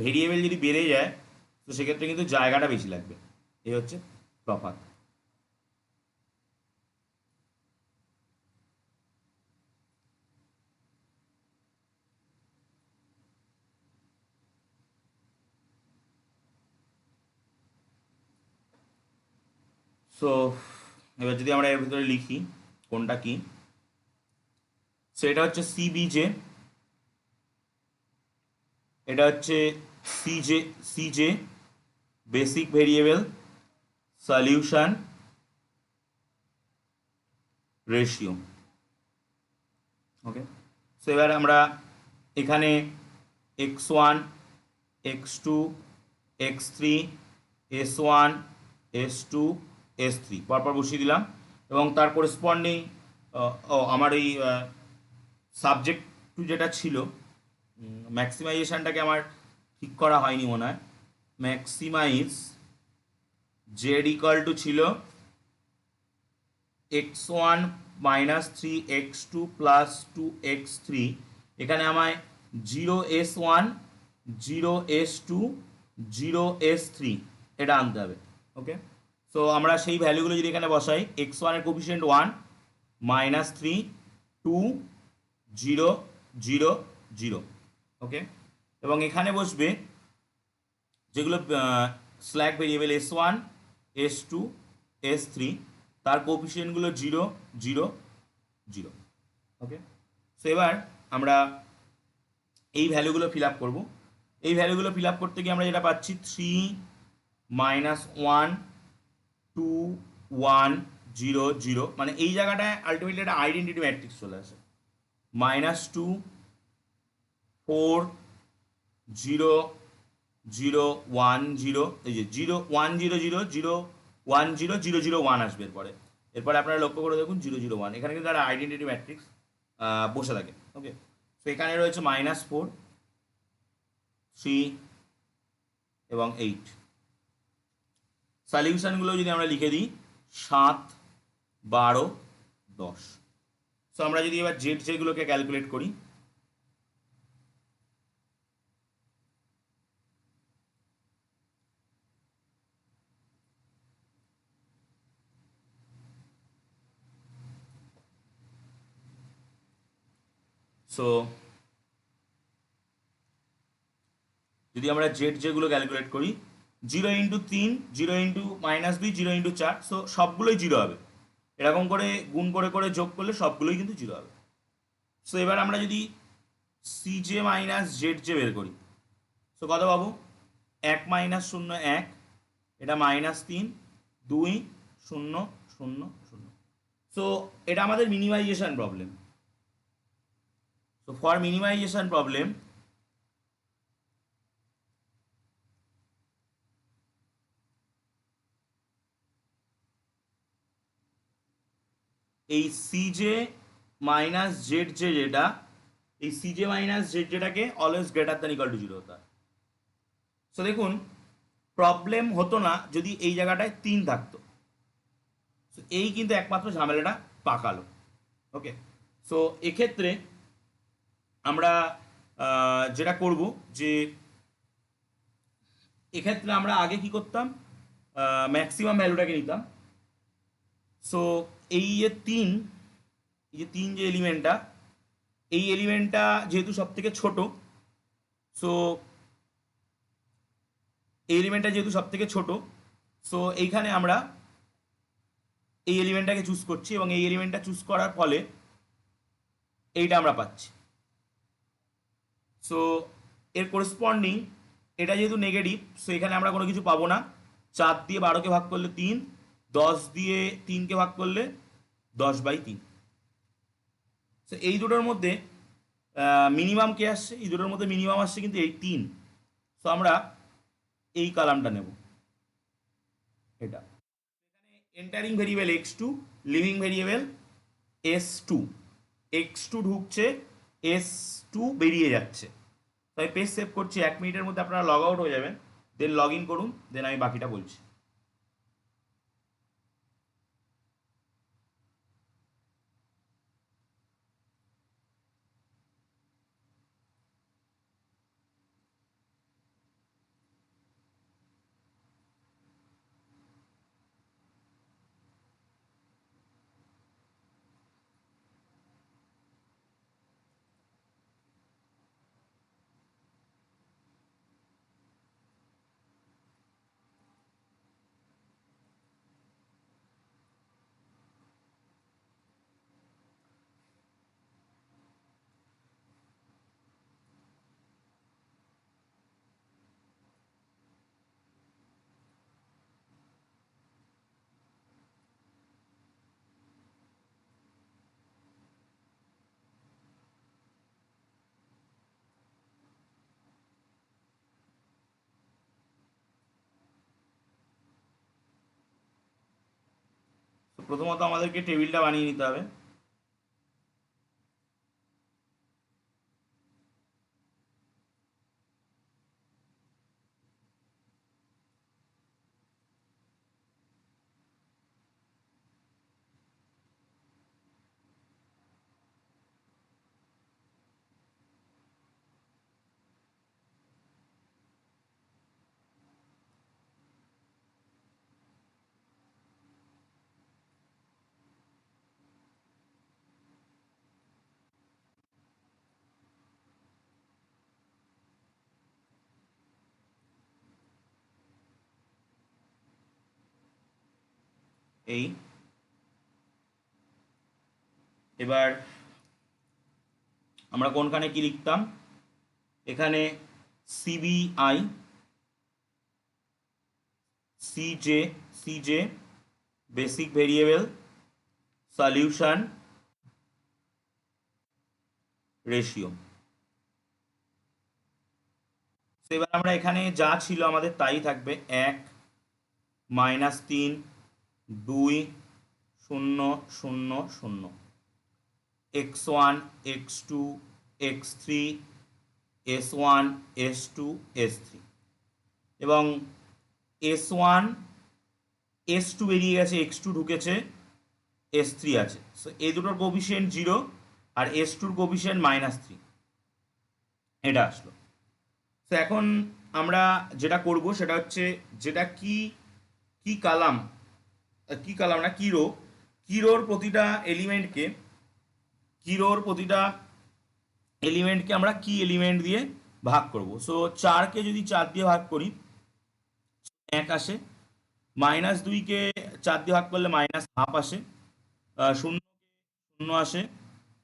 ভেরিয়েবল যদি বেড়ে যায় তো সেক্ষেত্রে কিন্তু জায়গাটা বেশি লাগবে, এই হচ্ছে তফাৎ। সো এবার যদি আমরা এর ভিতরে লিখি কোনটা কি, সো এটা হচ্ছে সিবিজে, এটা হচ্ছে সিজে, সিজে বেসিক ভেরিয়েবল সলিউশন রেশিও। ওকে, সো এবার আমরা এখানে x1 x2 x3 s1 s2 s3 পরপর বসিয়ে দিলাম, এবং তার করেসপন্ডিং আমার এই সাবজেক্ট টু যেটা ছিল, ম্যাক্সিমাইজেশনটাকে আমার ঠিক করা হয়নি মনে হয়। ম্যাক্সিমাইজ জেড ইকাল টু ছিল x1 minus three X two plus two X three, এখানে আমায় 0s1 0s2 0s3 এটা আনতে হবে। ওকে, সো আমরা সেই ভ্যালুগুলো যদি এখানে বসাই, x1 এর কোফিসিয়েন্ট 1, মাইনাস থ্রি, 2, 0, 0, 0। ওকে, এবং এখানে বসবে যেগুলো slack variable s1 s2 s3, তার কোফিসিয়েন্টগুলো 0, 0, 0। ওকে, সো এবার আমরা এই ভ্যালুগুলো ফিল আপ করবো। এই ভ্যালুগুলো ফিল আপ করতে গিয়ে আমরা যেটা পাচ্ছি 3, মাইনাস 1, 2, 1, 0, 0, মানে এই জায়গাটায় আলটিমেটলি একটা আইডেন্টিটি ম্যাট্রিক্স চলে আসে। মাইনাস 2, 4, 0, 0, 1, 0, এই যে 0, 1, 0, 0, 0, 1, 0, 0, 0, 1 আসবে এরপরে। এরপরে আপনারা লক্ষ্য করে দেখুন 0, 0, 1, এখানে কিন্তু একটা আইডেন্টিটি ম্যাট্রিক্স বসে থাকে। ওকে, তো এখানে রয়েছে মাইনাস 4, 3 এবং 8। সলিউশনগুলো যদি আমরা লিখে দিই 7, 12, 10। সো আমরা যদি এবার জেড যেগুলোকে ক্যালকুলেট করি, সো যদি আমরা জেড যেগুলো ক্যালকুলেট করি, 0 into 3, 0 into minus 2, 0 into 4, so সবগুলোই 0 হবে। এরকম করে গুণ করে করে যোগ করলে সবগুলোই কিন্তু 0 হবে। সো এবার আমরা যদি সিজে মাইনাস জেড জে বের করি, সো কত পাবো? 1 মাইনাস 0, 1, এটা মাইনাস 3, 2, 0, 0, 0। সো এটা আমাদের minimization problem. So for minimization problem এই সিজে মাইনাস জেড জে যেটা, এই সিজে মাইনাস জেড জেটাকে always greater than equal to 0 হতে হয়। সো দেখুন, প্রবলেম হতো না যদি এই জায়গাটায় 3 থাকতো। সো এই কিন্তু একমাত্র ঝামেলাটা পাকালো। ওকে, সো এক্ষেত্রে আমরা যেটা করব যে এক্ষেত্রে আমরা আগে কি করতাম, ম্যাক্সিমাম ভ্যালুটাকে নিতাম। সো এই যে 3, এই যে 3 যে এলিমেন্টটা, এই এলিমেন্টটা যেহেতু সব থেকে ছোট, সো এই এলিমেন্টটা যেহেতু সব থেকে ছোট, সো এইখানে আমরা এই এলিমেন্টটাকে চুজ করছি, এবং এই এলিমেন্টটা চুজ করার ফলে এইটা আমরা পাচ্ছি। সো এর করেসপন্ডিং এটা যেহেতু নেগেটিভ, সো এখানে আমরা কোনো কিছু পাবো না। 4 দিয়ে 12কে ভাগ করলে 3, 10 দিয়ে 3কে ভাগ করলে 10/3। সো এই দুটোর মধ্যে মিনিমাম কে আসছে? এই দুটোর মধ্যে মিনিমাম আসছে কিন্তু এই 3। সো আমরা এই কালামটা নেব, এটা। Entering variable x2, living variable s2, x2 ঢুকছে, s2 বেরিয়ে যাচ্ছে। তো আমি পেজ সেভ করছি, 1 মিনিটের মধ্যে আপনারা লগ আউট হয়ে যাবেন, দেন লগ ইন করুন, দেন আমি বাকিটা বলছি। প্রথমত আমাদেরকে টেবিলটা বানিয়ে নিতে হবে। এই এবার আমরা কোনখানে কি লিখতাম, এখানে সিবিআই সিজে বেসিক ভেরিয়েবল সলিউশন রেশিও। এবার আমরা এখানে যা ছিল আমাদের তাই থাকবে, 1 -3 2 0 0 0, x1 x2 x3 s1 s2 s3, এবং s1 s2 বেরিয়ে গেছে, x2 ঢুকেছে, s3 আছে। সো এই দুটোর কোফিসিয়েন্ট 0 আর s2 এর কোফিসিয়েন্ট -3, এটা আসলো। তো এখন আমরা যেটা করব সেটা হচ্ছে, যেটা কি কি কালাম কি কালাম না কি রো, কি রোর প্রতিটা এলিমেন্টকে আমরা কি এলিমেন্ট দিয়ে ভাগ করব। সো 4কে যদি 4 দিয়ে ভাগ করি 1 আসে, -2কে 4 দিয়ে ভাগ করলে -1/2 আসে, 0 0 আসে,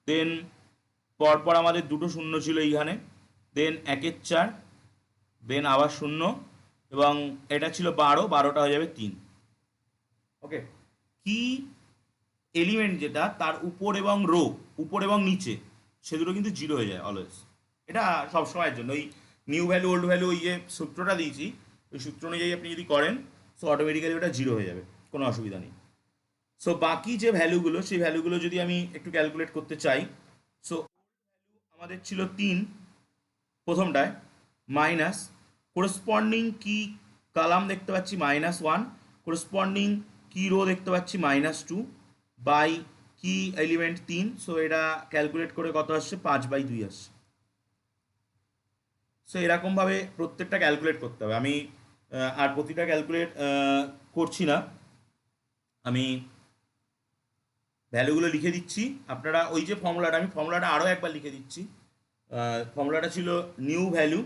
দেন পরপর আমাদের দুটো শূন্য ছিল এইখানে, দেন 1 4, দেন আবার 0, এবং এটা ছিল 12, 12টা হয়ে যাবে 3। ওকে, কি এলিমেন্ট যেটা তার উপর এবং রো, উপর এবং নিচে, সে দুটো কিন্তু 0 হয়ে যায় অলওয়েজ। এটা সব সময়ের জন্য ওই নিউ ভ্যালু ওল্ড ভ্যালু, ওই যে সূত্রটা দিয়েছি ওই সূত্র অনুযায়ী আপনি যদি করেন, সো অটোমেটিক্যালি ওটা 0 হয়ে যাবে, কোনো অসুবিধা নেই। সো বাকি যে ভ্যালুগুলো, সেই ভ্যালুগুলো যদি আমি একটু ক্যালকুলেট করতে চাই, সো আমাদের ছিল 3 প্রথমটায়, মাইনাস কোরেসপন্ডিং কি কালাম দেখতে পাচ্ছি -1, কোরেসপন্ডিং কি রো দেখতে পাচ্ছি -2, বাই কি এলিমেন্ট 3, সো এটা ক্যালকুলেট করে কত আসছে, 5/2 আসছে। সো এরকমভাবে প্রত্যেকটা ক্যালকুলেট করতে হবে। আমি আর প্রতিটা ক্যালকুলেট করছি না, আমি ভ্যালুগুলো লিখে দিচ্ছি। আপনারা ওই যে ফর্মুলাটা, আমি ফর্মুলাটা আরও একবার লিখে দিচ্ছি। ফর্মুলাটা ছিল new value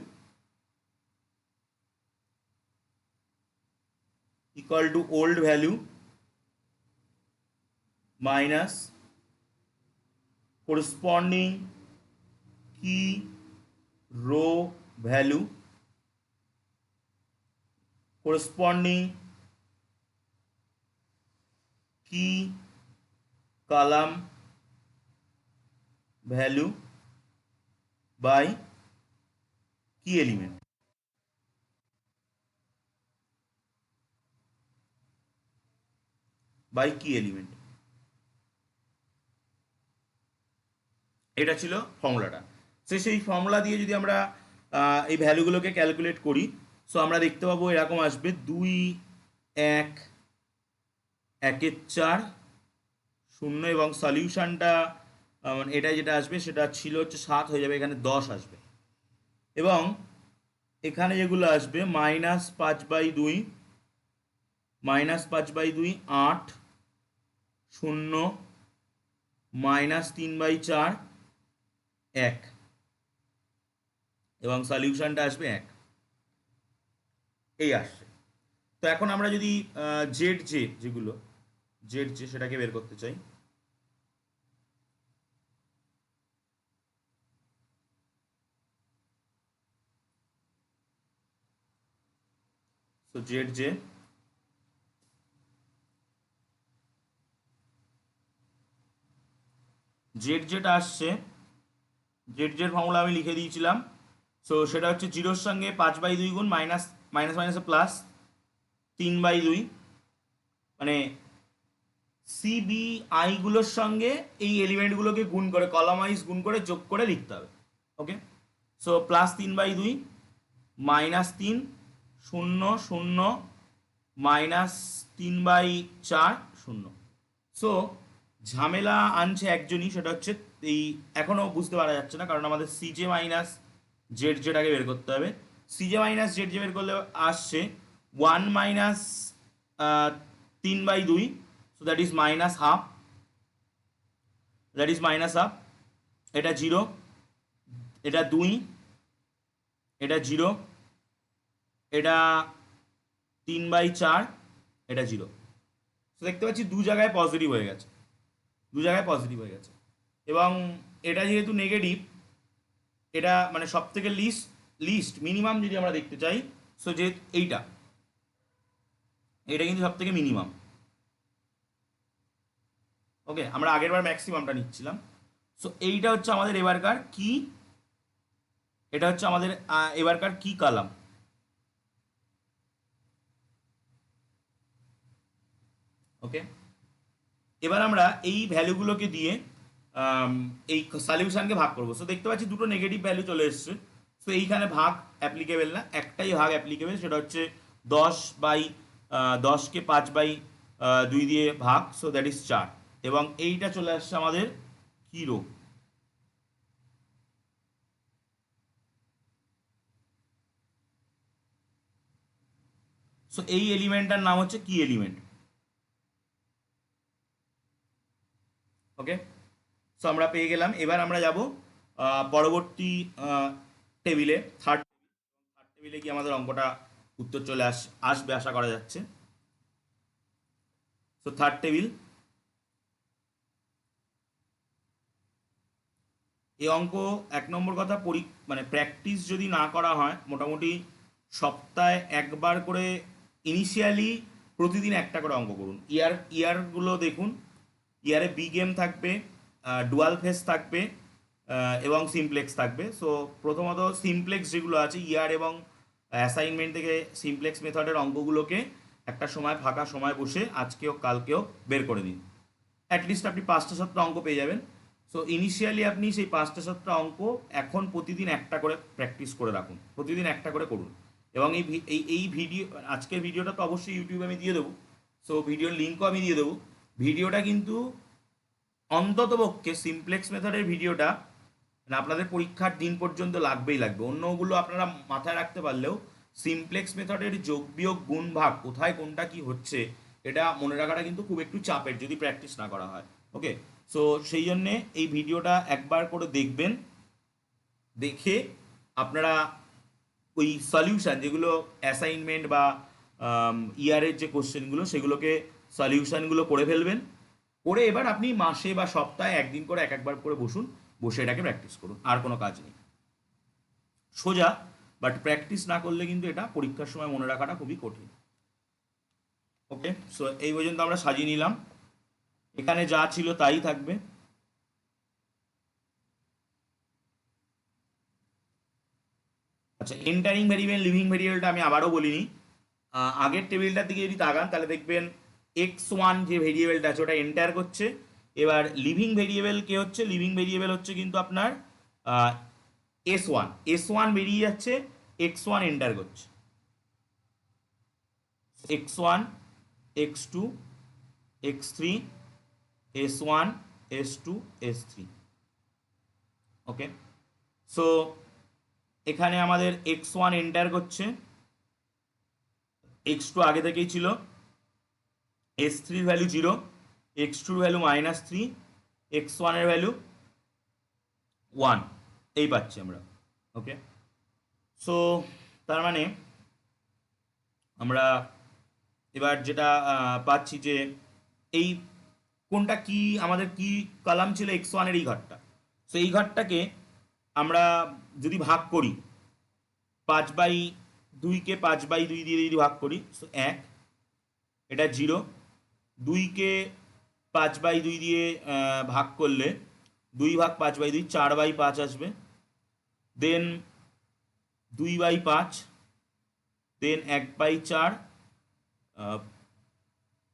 equal to old value minus corresponding কি রো ভ্যালু corresponding কি কলাম ভ্যালু বাই কি এলিমেন্ট, বাই কি এলিমেন্ট, এটা ছিল ফর্মুলাটা। সেই ফর্মুলা দিয়ে যদি আমরা এই ভ্যালুগুলোকে ক্যালকুলেট করি, সো আমরা দেখতে পাবো এরকম আসবে 2 1 1 4 0, এবং সলিউশনটা এটা যেটা আসবে সেটা ছিল হচ্ছে 7 হয়ে যাবে, এখানে 10 আসবে, এবং এখানে যেগুলো আসবে -5/2 8 0 -3/4 1, এবং সলিউশনটা আসবে 1, এই আসছে। তো এখন আমরা যদি জেড জে সেটাকে বের করতে চাই, তো জেড যেটা আসছে, জেড ফর্মুলা আমি লিখে দিয়েছিলাম। সো সেটা হচ্ছে 0-র সঙ্গে 5/2 গুণ মাইনাস মাইনাসে প্লাস 3/2, মানে সিবিআই গুলোর সঙ্গে এই এলিমেন্টগুলোকে গুণ করে কলাম ওয়াইজ গুণ করে যোগ করে লিখতে হবে। ওকে, সো +3/2 -3 0 0 -3/4 0। সো ঝামেলা আনছে একজনই, সেটা হচ্ছে এই এখনো বুঝতে পারা যাচ্ছে না, কারণ আমাদের সিজে মাইনাস জেড জেড আগে বের করতে হবে। সিজে মাইনাস জেড জে বের করলে আসছে 1 minus 3/2, so that is -1/2, that is -1/2। এটা 0, এটা 2, এটা 0, এটা 3/4, এটা 0। তো দেখতে পাচ্ছি দু জায়গায় পজিটিভ হয়ে গেছে, দু জায়গায় পজিটিভ হয়ে গেছে। এবং এটা যেহেতু নেগেটিভ, এটা মানে সব থেকে লিস্ট মিনিমাম যদি আমরা দেখতে চাই, সো যে এটা কিন্তু সব থেকে মিনিমাম। ওকে, আমরা আগের বার ম্যাক্সিমামটা নিচ্ছিলাম। সো এইটা হচ্ছে আমাদের এবারকার কি, এটা হচ্ছে আমাদের এবারকার কি কলাম। ওকে, এবার আমরা এই ভ্যালুগুলোকে দিয়ে এই সলিউশনকে ভাগ করবো। সো দেখতে পাচ্ছি দুটো নেগেটিভ ভ্যালু চলে এসছে। সো এইখানে ভাগ অ্যাপ্লিকেবল না, একটাই ভাগ অ্যাপ্লিকেবল, সেটা হচ্ছে 10/10কে 5/2 দিয়ে ভাগ, সো দ্যাট ইজ 4। এবং এইটা চলে আসছে আমাদের কি রো, সো এই এলিমেন্টটার নাম হচ্ছে কি এলিমেন্ট। ওকে, সো আমরা পেয়ে গেলাম। এবার আমরা যাব পরবর্তী টেবিলে, থার্ড টেবিলে গিয়ে আমাদের অঙ্কটা উত্তর চলে আসবে আশা করা যাচ্ছে। সো থার্ড টেবিল, এই অঙ্ক 1 নম্বর কথা মানে প্র্যাকটিস যদি না করা হয়, মোটামুটি সপ্তাহে একবার করে ইনিশিয়ালি প্রতিদিন একটা করে অঙ্ক করুন। ইয়ারগুলো দেখুন, ইয়ারে বি গেম থাকবে, ডুয়াল ফেস থাকবে, এবং সিমপ্লেক্স থাকবে। সো প্রথমত সিমপ্লেক্স যেগুলো আছে ইয়ার এবং অ্যাসাইনমেন্ট থেকে সিমপ্লেক্স মেথডের অঙ্কগুলোকে একটা সময় ফাঁকা সময় বসে আজকেও কালকেও বের করে দিন। অ্যাটলিস্ট আপনি 5টা 7টা অঙ্ক পেয়ে যাবেন। সো ইনিশিয়ালি আপনি সেই 5টা 7টা অঙ্ক এখন প্রতিদিন একটা করে প্র্যাকটিস করে রাখুন, প্রতিদিন একটা করে করুন। এবং এই ভিডিও, আজকের ভিডিওটা তো অবশ্যই ইউটিউবে আমি দিয়ে দেবো, সো ভিডিওর লিঙ্কও আমি দিয়ে দেবো। ভিডিওটা কিন্তু অন্ততপক্ষে সিমপ্লেক্স মেথডের ভিডিওটা মানে আপনাদের পরীক্ষার দিন পর্যন্ত লাগবেই লাগবে। অন্যগুলো আপনারা মাথায় রাখতে পারলেও সিমপ্লেক্স মেথডের যোগ বিয়োগ গুণ ভাগ কোথায় কোনটা কি হচ্ছে এটা মনে রাখাটা কিন্তু খুব একটু চাপের যদি প্র্যাকটিস না করা হয়। ওকে, সো সেই জন্যে এই ভিডিওটা একবার করে দেখবেন, দেখে আপনারা ওই সলিউশন যেগুলো অ্যাসাইনমেন্ট বা ইয়ারের যে কোশ্চেনগুলো সেগুলোকে সলিউশনগুলো করে ফেলবেন, করে এবার আপনি মাসে বা সপ্তাহে একদিন করে একবার করে বসুন, বসে এটাকে প্র্যাকটিস করুন। আর কোনো কাজ নেই, সোজা। বাট প্র্যাকটিস না করলে কিন্তু এটা পরীক্ষার সময় মনে রাখাটা খুবই কঠিন। ওকে, সো এই পর্যন্ত আমরা সাজিয়ে নিলাম, এখানে যা ছিল তাই থাকবে। আচ্ছা, এন্টারিং ভেরিয়েবল লিভিং ভেরিয়েবলটা আমি আবারও বলিনি। আগের টেবিলটার দিকে যদি তাকান তাহলে দেখবেন x1 যে ভেরিয়েবলটা আছে ওটা এন্টার করছে। এবার লিভিং ভেরিয়েবল কে হচ্ছে, লিভিং ভেরিয়েবল হচ্ছে কিন্তু আপনার S1 বেরিয়ে যাচ্ছে, x1 এন্টার করছে, x1 x2 x3 S1 S2 S3। ওকে, সো এখানে আমাদের x1 এন্টার করছে, x2 আগে থেকেই ছিল, S3 এর ভ্যালু 0, x2 এর ভ্যালু -3, x1 এর ভ্যালু 1, এই পাচ্ছি আমরা। ওকে, সো তার মানে আমরা এবার যেটা পাচ্ছি যে এই কোনটা কি আমাদের কি কলাম ছিল x1 এর এই ঘরটা। সো এই ঘরটাকে আমরা যদি ভাগ করি 5/2কে 5/2 দিয়ে যদি ভাগ করি, সো 1, এটা 0, 2কে 5/2 দিয়ে ভাগ করলে 2 ভাগ 5/2 4/5 আসবে, দেন 2/5, দেন 1/4,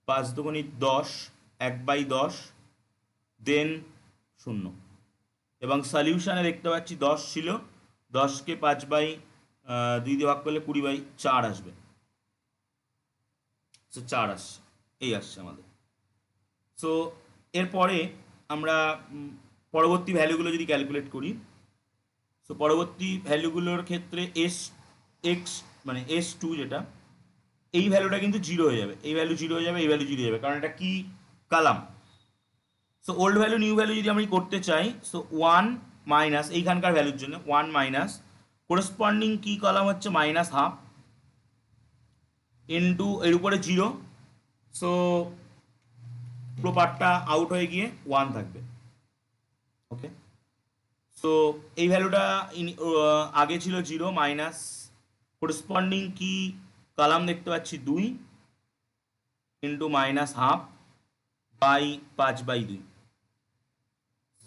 5 দুগুণে 10, 1/10 দেন 0, এবং সলিউশনে দেখতে পাচ্ছি 10 ছিল, 10কে 5/2 দিয়ে ভাগ করলে 20/4 আসবে। সো 4 আসছে, এই আসছে আমাদের। সো এরপরে আমরা পরবর্তী ভ্যালুগুলো যদি ক্যালকুলেট করি, সো পরবর্তী ভ্যালুগুলোর ক্ষেত্রে এক্স মানে S2 যেটা, এই ভ্যালুটা কিন্তু জিরো হয়ে যাবে, এই ভ্যালু জিরো হয়ে যাবে, এই ভ্যালু জিরো হয়ে যাবে, কারণ এটা কি column. So old value new value যদি আমি করতে চাই, সো 1 মাইনাস এইখানকার ভ্যালুর জন্য 1 মাইনাস কোরেসপন্ডিং কি কলাম হচ্ছে -12 ইন্টু এর উপরে 0। সো পুরো পার্টটা আউট হয়ে গিয়ে 1 থাকবে। ওকে, সো এই ভ্যালুটা আগে ছিল 0 মাইনাস কোরেসপন্ডিং কি কলাম দেখতে পাচ্ছি 2 ইন্টু -12 বাই 5/2।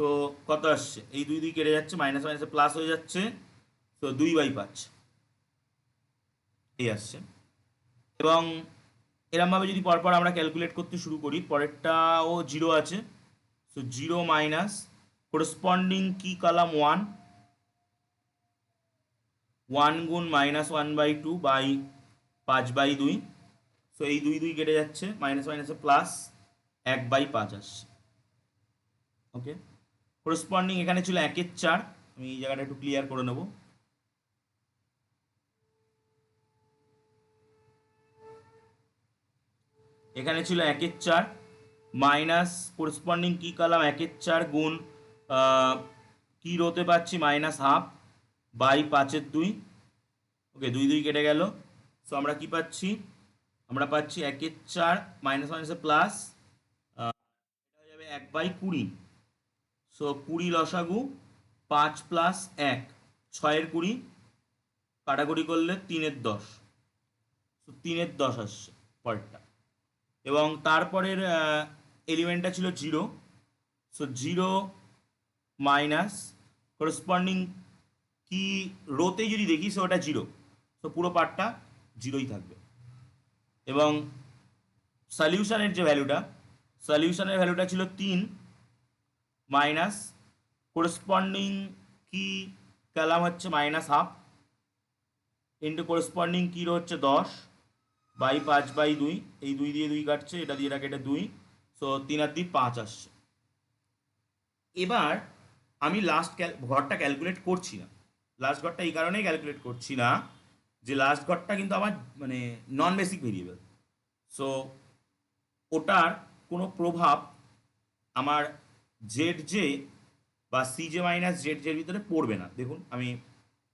তো কত আসছে, এই 2 2 কেটে যাচ্ছে, মাইনাস মাইনাসে প্লাস হয়ে যাচ্ছে, তো 2/5 এই আসছে। এবং এরমভাবে যদি পরপর আমরা ক্যালকুলেট করতে শুরু করি, পরেরটাও 0 আছে, সো 0 মাইনাস কোরেসপন্ডিং কি কলাম 1, 1 গুণ -1/2 বাই 5/2। সো এই 2 2 কেটে যাচ্ছে, মাইনাস মাইনাসে প্লাস 1/5 আসছে। ওকে, কোরেসপন্ডিং এখানে ছিল 1/4, আমি এই জায়গাটা একটু ক্লিয়ার করে নেব। এখানে ছিল 1/4 মাইনাস কোরেসপন্ডিং কি কলাম 1/4 গুণ কি রোতে পাচ্ছি -12 বাই 5/2। ওকে, 2 2 কেটে গেল, সো আমরা কি পাচ্ছি, আমরা পাচ্ছি 1/4 মাইনাস মাইনাসে প্লাস, এটা হয়ে যাবে 1/20। সো 20 লসাগু 5 প্লাস 1, 6 20 কাটাকুটি করলে 3/10। সো 3/10 আসছে পরেরটা। এবং তারপরের এলিমেন্টটা ছিল 0, সো 0 মাইনাস করেসপন্ডিং কি রোতে যদি দেখি, সো ওটা 0, সো পুরো পার্টটা 0ই থাকবে। এবং সলিউশনের যে ভ্যালুটা, সলিউশনের ভ্যালুটা ছিল 3 মাইনাস কোরেসপন্ডিং কি কলাম হচ্ছে -12 ইন্টু কোরেসপন্ডিং কি রো হচ্ছে 10 বাই 5/2। এই 2 দিয়ে 2 কাটছে, এটা দিয়ে এটা কেটে 2, সো 3 আর 2 5 আসছে। এবার আমি লাস্ট ঘরটা ক্যালকুলেট করছি না, লাস্ট ঘরটা এই কারণেই ক্যালকুলেট করছি না যে লাস্ট ঘরটা কিন্তু আমার মানে নন বেসিক ভেরিয়েবল, সো ওটার কোনো প্রভাব আমার জেড জে বা সি জে মাইনাস জেড জের ভিতরে পড়বে না। দেখুন, আমি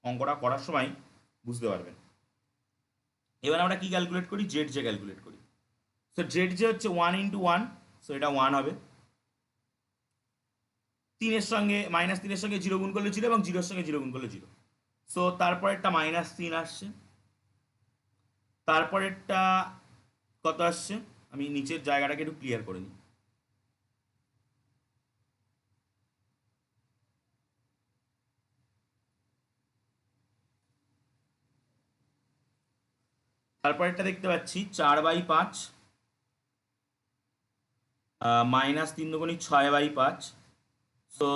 অঙ্কটা করার সময় বুঝতে পারবেন। এবার আমরা কি ক্যালকুলেট করি, জেড জে ক্যালকুলেট করি। সো জেড জে হচ্ছে 1 ইন্টু 1, সো এটা 1 হবে। 3-এর সঙ্গে -3-এর সঙ্গে 0 গুণ করলে 0, এবং 0-এর সঙ্গে 0 গুণ করলে 0। সো তারপরেরটা -3 আসছে, তারপরেরটা কত আসছে, আমি নিচের জায়গাটাকে একটু ক্লিয়ার করে নিই। তারপরেরটা দেখতে পাচ্ছি 4/5 -3 দুগুণী 6/5, সো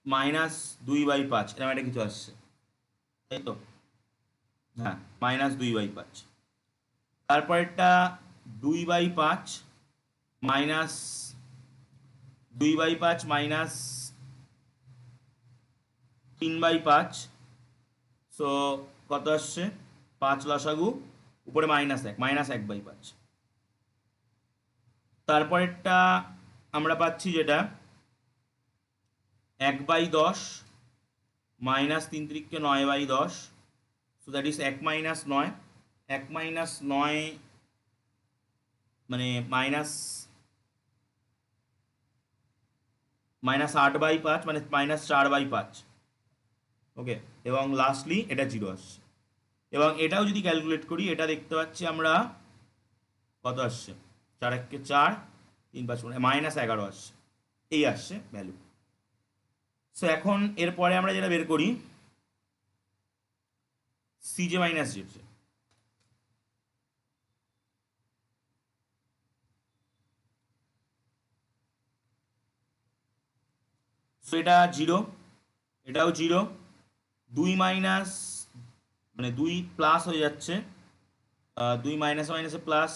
-2/5, এরকম একটা কিছু আসছে, তাই তো? হ্যাঁ, -2/5। তারপরেরটা 2/5 মাইনাস 2/5 মাইনাস 3/5, সো কত আসছে, 5 লসাগু উপরে -1, -1/5। তারপরেরটা আমরা পাচ্ছি যেটা 1/10 -3 3 9/10, so that is 1 minus 9, 1 minus 9 মানে -8/5 মানে -4/5। ওকে, এবং লাস্টলি এটা 0 আসছে। এবং এটাও যদি ক্যালকুলেট করি, এটা দেখতে পাচ্ছি আমরা কত আসছে, 4 1 4, 3 5 -11 আসছে, এই আসছে ভ্যালু। সো এখন এরপরে আমরা যেটা বের করি, সিজে মাইনাস জেড। সো এটা জিরো, এটাও জিরো, 2 মাইনাস মানে 2 প্লাস হয়ে যাচ্ছে, 2 মাইনাস মাইনাসে প্লাস,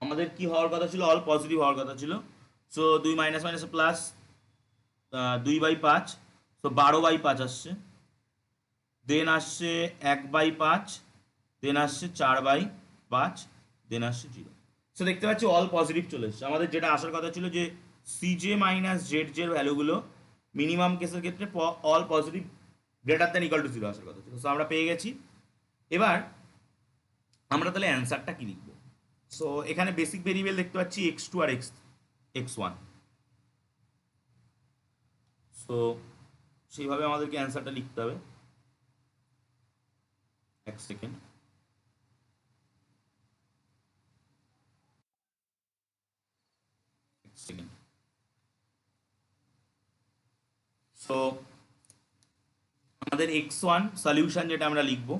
আমাদের কি হওয়ার কথা ছিল, অল পজিটিভ হওয়ার কথা ছিল। সো 2 মাইনাস মাইনাসে প্লাস, 2/5, সো 12/5 আসছে। দেন আসছে 1/5, দেন আসছে 4/5, দেন আসছে জিরো। সো দেখতে পাচ্ছি অল পজিটিভ চলে এসছে। আমাদের যেটা আসার কথা ছিল যে সিজে মাইনাস জেড জের ভ্যালুগুলো মিনিমাম কেসের ক্ষেত্রে all positive greater than equal to zero আসার কথা ছিল। সো আমরা পেয়ে গেছি। এবার আমরা তাহলে অ্যান্সারটা কি লিখবো? সো এখানে বেসিক ভেরিয়েবল দেখতে পাচ্ছি x2 আর x1। সো সেইভাবে আমাদেরকে অ্যান্সারটা লিখতে হবে। এক সেকেন্ড। সেকেন্ড। সো আমাদের x1 সলিউশন যেটা আমরা লিখব,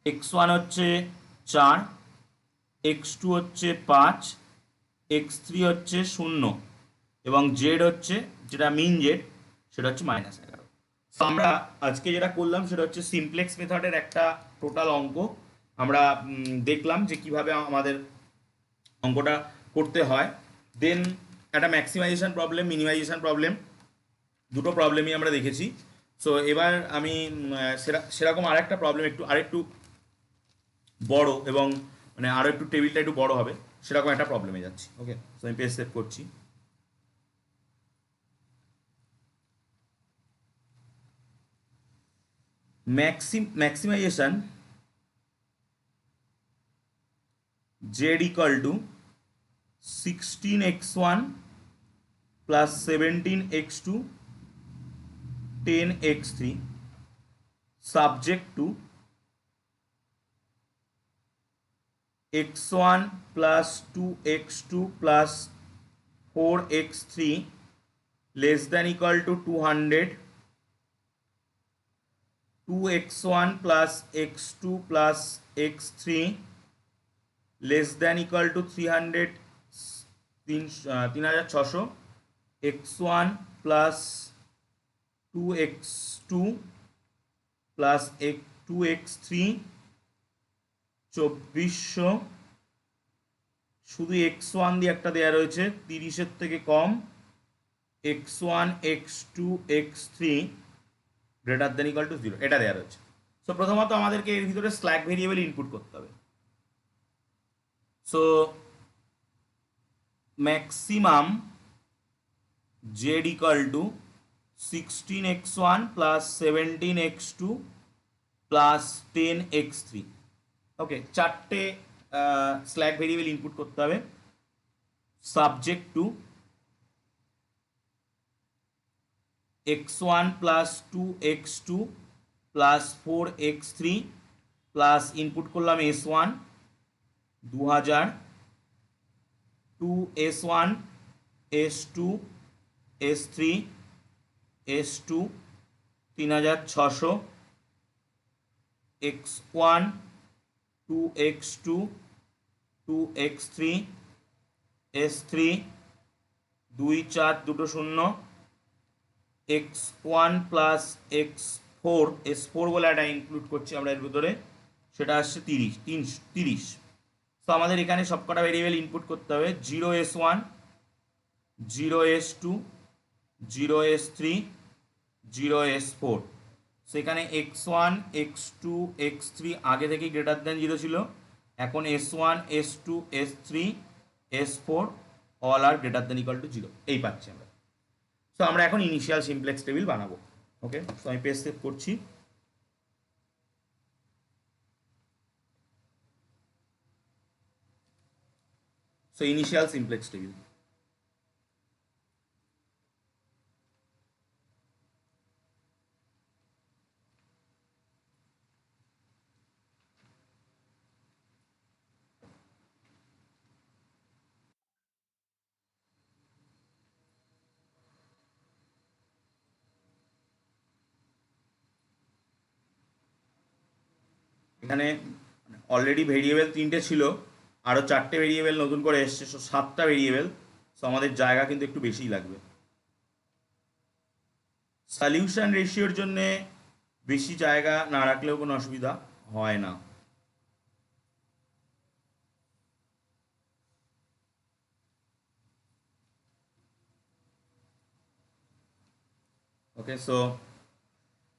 x1 হচ্ছে 4, x2 হচ্ছে 5, x3 হচ্ছে 0 এবং জেড হচ্ছে যেটা মিন জেড সেটা হচ্ছে -11। সো আমরা আজকে যেটা করলাম সেটা হচ্ছে সিমপ্লেক্স মেথডের একটা টোটাল অঙ্ক আমরা দেখলাম যে কিভাবে আমাদের অঙ্কটা করতে হয়। দেন একটা ম্যাক্সিমাইজেশন প্রবলেম, মিনিমাইজেশন প্রবলেম, দুটো প্রবলেমই আমরা দেখেছি। সো এবার আমি সেরকম আরেকটা প্রবলেম আরেকটু বড় এবং মানে আরো একটু টেবিলটা একটু বড় হবে সেরকম একটা প্রবলেমে যাচ্ছি। ওকে, সো আমি পেজ সেভ করছি। Maximisation z equal to 16x1 plus 17x2 10x3 subject to x1 plus 2x2 plus 4x3 less than equal to 200, 2x1 plus x2 plus x3 less than equal to 300, 3600, x1 plus 2x2 plus 2x3 2400, শুধু x1 দিয়ে একটা দেয়া রয়েছে 30-এর থেকে কম, x1 x2 x3 greater than equal to 0 এটা দেওয়া রয়েছে। So প্রথমত আমাদেরকে এর ভিতরে স্ল্যাক ভেরিয়েবল ইনপুট করতে হবে। So maximum z equal to 16x1 plus 17x2 plus 10x3। ওকে, চারটে স্ল্যাক ভেরিয়েবল ইনপুট করতে হবে। Subject to x1 plus 2x2 plus 4x3 plus input করলাম s1 2000, 2s1 s2 s3 s2 3600, x1 2x2 2x3 s3 2 4 দুটো শূন্য, x1 plus x4 s4 বলে একটা include করছি আমরা এর ভিতরে, সেটা আসছে 30। তো আমাদের এখানে সবকটা ভেরিয়েবল ইনপুট করতে হবে। 0s1, 0s2, 0s3, 0s4। সেখানে x1 x2 x3 আগে থেকেই গ্রেটার দেন 0 ছিল, এখন s1 s2 s3 s4 all are greater than equal to 0 এই পাচ্ছি আমরা। সো আমরা এখন ইনিশিয়াল সিমপ্লেক্স টেবিল বানাবো। ওকে, সো আমি পেজ সেভ করছি। সো ইনিশিয়াল সিমপ্লেক্স টেবিল, এখানে অলরেডি ভেরিয়েবল 3টে ছিল, আরও 4টে ভেরিয়েবল নতুন করে এসছে, সো 7টা ভেরিয়েবল। সো আমাদের জায়গা কিন্তু একটু বেশিই লাগবে। সলিউশন রেশিওর জন্যে বেশি জায়গা না রাখলেও কোনো অসুবিধা হয় না। ওকে, সো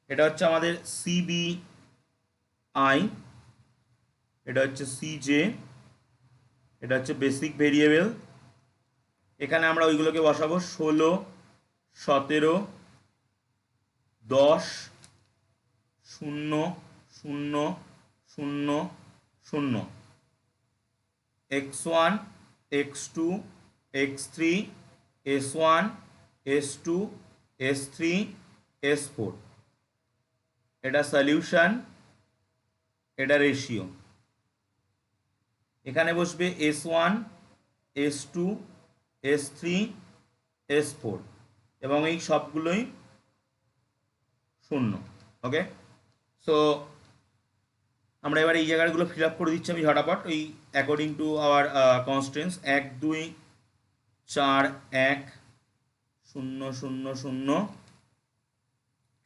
এটা হচ্ছে আমাদের সিবিআই, এটা হচ্ছে সিজে, এটা হচ্ছে বেসিক ভেরিয়েবল। এখানে আমরা ওইগুলোকে বসাবো 16, 17, 10, 0, 0, 0, 0, x1, x2, x3, s1, s2, s3, s4। এটা সলিউশন, এটা রেশিও। এখানে বসবে s1, s2, s3, s4 এবং এই সবগুলোই 0। ওকে, সো আমরা এবার এই জায়গাগুলো ফিল আপ করে দিচ্ছি আমি ঝটাপট, ওই অ্যাকর্ডিং টু আওয়ার কনস্ট্রেন্টস। 1, 2, 4, 1, 0, 0, 0।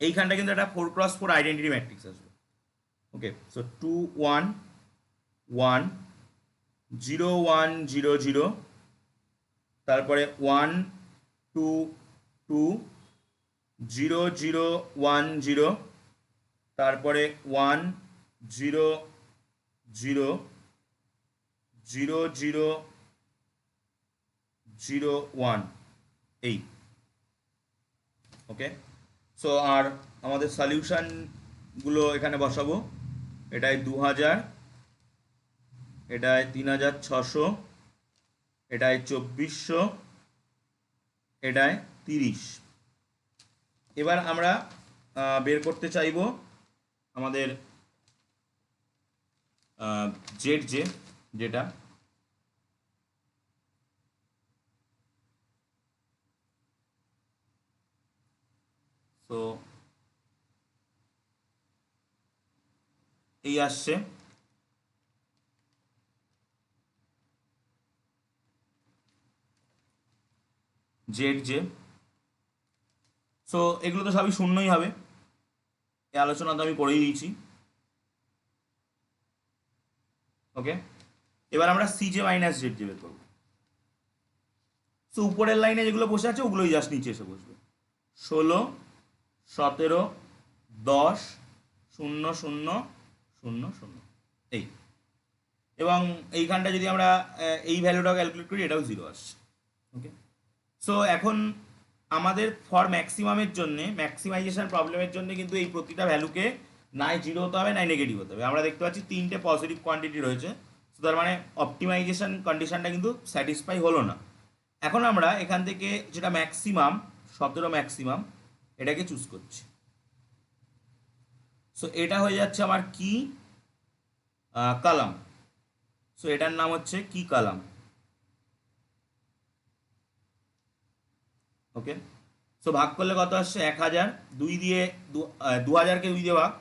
এইখানটা কিন্তু একটা 4x4 আইডেন্টিটি ম্যাট্রিক্স আসবে। ওকে, সো 2, 1, 1, 0, 1, 0, 0, তারপরে 1, 2, 2, 0, 0, 1, 0, তারপরে 1, 0, 0, 0, 0, 0, 1, এই। ওকে, সো আর আমাদের সলিউশনগুলো এখানে বসাবো। এটায় 2000, এটায় 3600, এটায় 2400, এটায় 30। এবার আমরা বের করতে চাইব আমাদের জেড যেটা তো এই আসছে জেড। সো এগুলো তো সবই শূন্যই হবে, এই আলোচনা তো আমি করেই দিয়েছি। ওকে, এবার আমরা সিজে মাইনাস জেড বের করবো। সো উপরের লাইনে যেগুলো বসে আছে ওগুলোই জাস্ট নিচে এসে বসবে। 16, 17, 10, 0, 0, 0, 0, এই। এবং এইখানটা যদি আমরা এই ভ্যালুটাও ক্যালকুলেট করি, এটাও 0 আসছে। ওকে, সো এখন আমাদের ফর ম্যাক্সিমামের জন্য, ম্যাক্সিমাইজেশন প্রবলেমের জন্য কিন্তু এই প্রতিটা ভ্যালুকে নাই 0 হতে হবে নাই নেগেটিভ হতে হবে। আমরা দেখতে পাচ্ছি 3টে পজিটিভ কোয়ান্টিটি রয়েছে, সো তার মানে অপটিমাইজেশন কন্ডিশনটা কিন্তু স্যাটিসফাই হলো না। এখন আমরা এখান থেকে যেটা ম্যাক্সিমাম, 17 ম্যাক্সিমাম, এটাকে চুজ করছি। সো এটা হয়ে যাচ্ছে আমার কি কালাম। সো এটার নাম হচ্ছে কি কালাম। ওকে, সো ভাগ করলে কত আসছে? 1000, 2 দিয়ে 2000কে 2 দিয়ে ভাগ,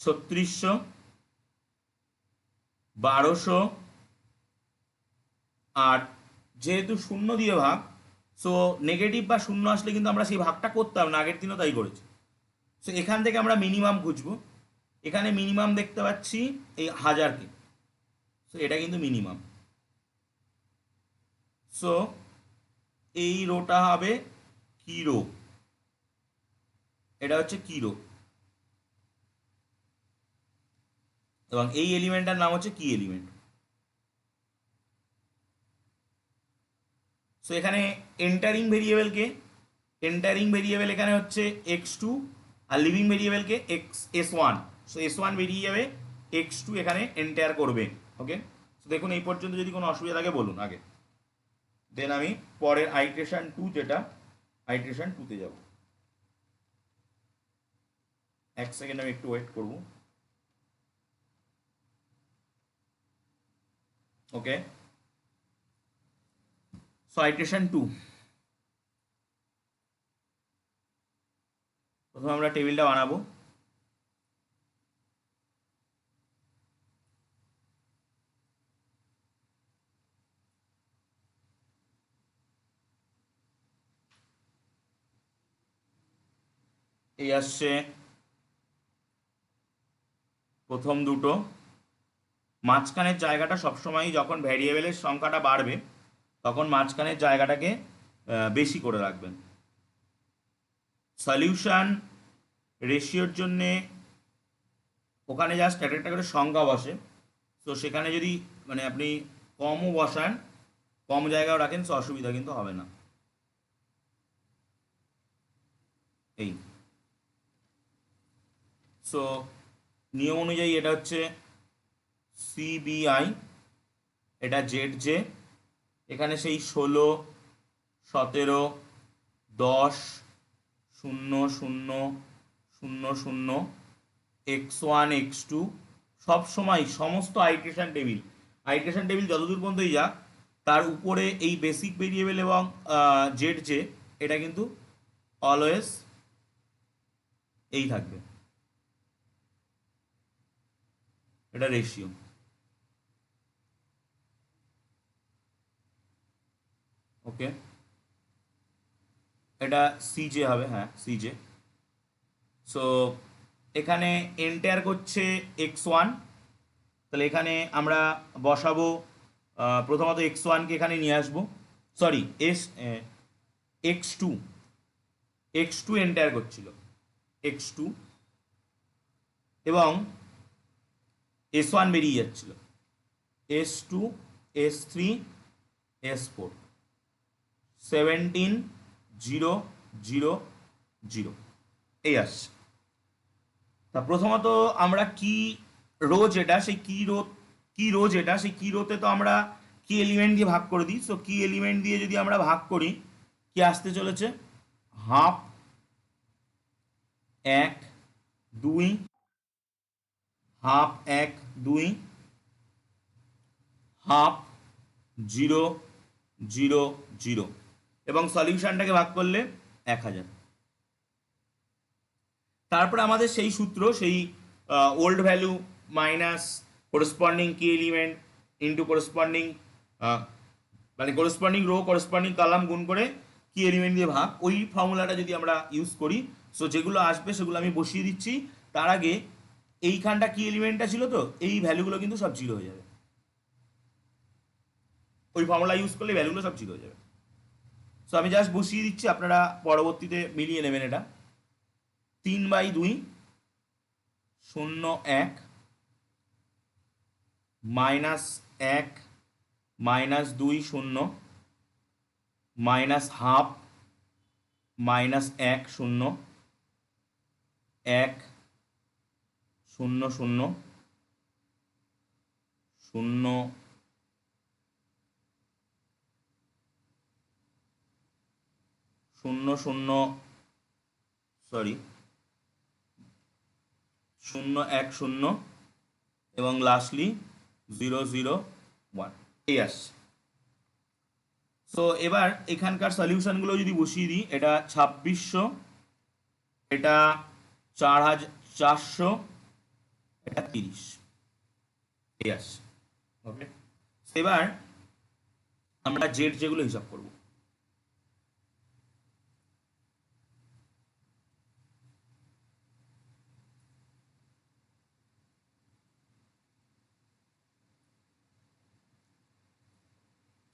3600, 1200, আর যেহেতু 0 দিয়ে ভাগ, সো নেগেটিভ বা 0 আসলে কিন্তু আমরা সেই ভাগটা করতাম না, আগের দিনও তাই করেছি। সো এখান থেকে আমরা মিনিমাম খুঁজবো। এখানে মিনিমাম দেখতে পাচ্ছি এই 1000কে, সো এটা কিন্তু মিনিমাম। সো এই রোটা হবে কি রো, এটা হচ্ছে কি রো, এবং এই এলিমেন্টটার নাম হচ্ছে কি এলিমেন্ট। সো এখানে এন্টারিং ভেরিয়েবলকে, এন্টারিং ভেরিয়েবল এখানে হচ্ছে x2, আর লিভিং ভেরিয়েবলকে s1। সো s1 বেরিয়ে যাবে, x2 এখানে এন্টার করবে। ওকে, সো দেখুন এই পর্যন্ত যদি কোনো অসুবিধা থাকে বলুন আগে, দেন আমি পরের আইট্রেশন 2 যেটা আইট্রেশন 2তে যাব। এক সেকেন্ড আমি একটু ওয়েট করব। ওকে, সো আইট্রেশন 2, প্রথমে আমরা টেবিলটা বানাবো। এই আসছে প্রথম দুটো। মাঝখানের জায়গাটা সবসময় যখন ভ্যারিয়েবলের সংখ্যাটা বাড়বে তখন মাঝখানের জায়গাটাকে বেশি করে রাখবেন। সলিউশন রেশিওর জন্যে ওখানে জাস্ট একটা একটা করে সংখ্যা বসে, তো সেখানে যদি মানে আপনি কমও বসান, কম জায়গাও রাখেন, সো অসুবিধা কিন্তু হবে না। এই সো নিয়ম অনুযায়ী এটা হচ্ছে সিবিআই, এটা জেড জে। এখানে সেই 16, 17, 10, 0, 0, 0, 0, x1 x2 সব সময় সমস্ত আইট্রেশন টেবিল যতদূর পর্যন্তই যাক তার উপরে এই বেসিক ভেরিয়েবল এবং জেড জে এটা কিন্তু অলওয়েজ এই থাকবে, এটা রেশিও। ওকে, এটা সিজে হবে, হ্যাঁ সিজে। সো এখানে এন্টার করছে x1, তাহলে এখানে আমরা বসাবো প্রথমত x1কে এখানে নিয়ে আসবো, সরি x2, x2 এন্টার করছিল x2, এবং s1 বেরিয়ে যাচ্ছিল, s2, s3, s4, 17, 0, 0, 0 এই আসছে। তা প্রথমত আমরা কি রো যেটা সেই কি রো যেটা সেই কি রোতে তো আমরা কি এলিমেন্ট দিয়ে ভাগ করে দিই, সো কি এলিমেন্ট দিয়ে যদি আমরা ভাগ করি কি আসতে চলেছে, হাফ, 1, 2, হাফ 1, 2, হাফ 0, 0, 0, এবং সলিউশনটাকে ভাগ করলে 1000। তারপরে আমাদের সেই সূত্র, সেই ওল্ড ভ্যালু মাইনাস করেসপন্ডিং কি এলিমেন্ট ইন্টু করেসপন্ডিং মানে করেসপন্ডিং রো করেসপন্ডিং কলাম গুণ করে কি এলিমেন্ট দিয়ে ভাগ, ওই ফর্মুলাটা যদি আমরা ইউজ করি, সো যেগুলো আসবে সেগুলো আমি বসিয়ে দিচ্ছি। তার আগে এইখানটা কি এলিমেন্টটা ছিল, তো এই ভ্যালুগুলো কিন্তু সব জিরো হয়ে যাবে, ওই ফর্মুলা ইউজ করলে ভ্যালুগুলো সব জিরো হয়ে যাবে। সো আমি জাস্ট বসিয়ে দিচ্ছি, আপনারা পরবর্তীতে মিলিয়ে নেবেন। এটা 3/2, 0, 1, -1, -2, 0, -হাফ, -1, 0, 1, 0, 0, 0, 0, 0, সরি 0, 1, 0, এবং লাস্টলি 0, 0, 1 এই আসছে। সো এবার এখানকার সলিউশনগুলো যদি বসিয়ে দিই, এটা 2600, এটা 4400, এটা 30 এই আসছে। ওকে, এবার আমরা জেড যেগুলো হিসাব করব।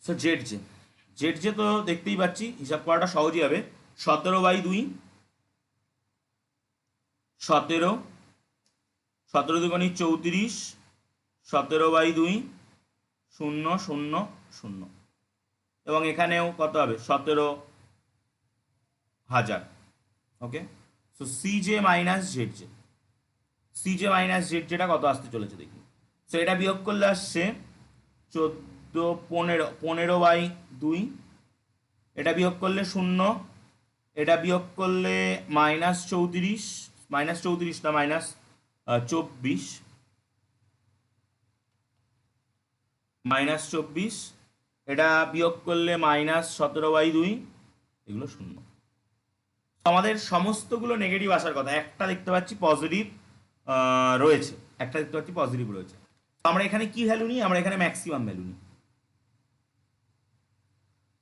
সো জেড জে তো দেখতেই পাচ্ছি, হিসাব করাটা সহজই হবে। 17/2, 17, 17 দুগুণি 34, 17/2, 0, 0, 0, এবং এখানেও কত হবে, 17,000। ওকে, সো সিজে মাইনাস জেড জে, সিজে মাইনাস জেড যেটা কত আসতে চলেছে দেখি। সো এটা বিয়োগ করলে আসছে 14, 15, 15/2, এটা বিয়োগ করলে 0, এটা বিয়োগ করলে -34, -34 না -24, -24, এটা বিয়োগ করলে -17/2, এগুলো 0। আমাদের সমস্তগুলো নেগেটিভ আসার কথা, একটা দেখতে পাচ্ছি পজিটিভ রয়েছে, একটা দেখতে পাচ্ছি পজিটিভ রয়েছে। তো আমরা এখানে কি ভ্যালু নিই, আমরা এখানে ম্যাক্সিমাম ভ্যালু নিই,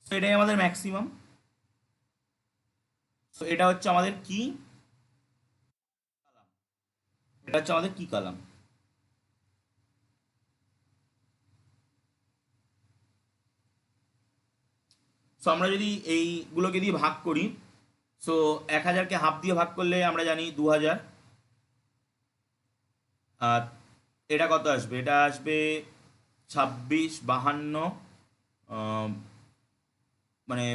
তো এটাই আমাদের ম্যাক্সিমাম। তো এটা হচ্ছে আমাদের কি, এটা হচ্ছে আমাদের কি কলাম। সো আমরা যদি এইগুলোকে দিয়ে ভাগ করি, সো 1000কে হাফ দিয়ে ভাগ করলে আমরা জানি 2000। আর এটা কত আসবে? এটা আসবে 26, 52, মানে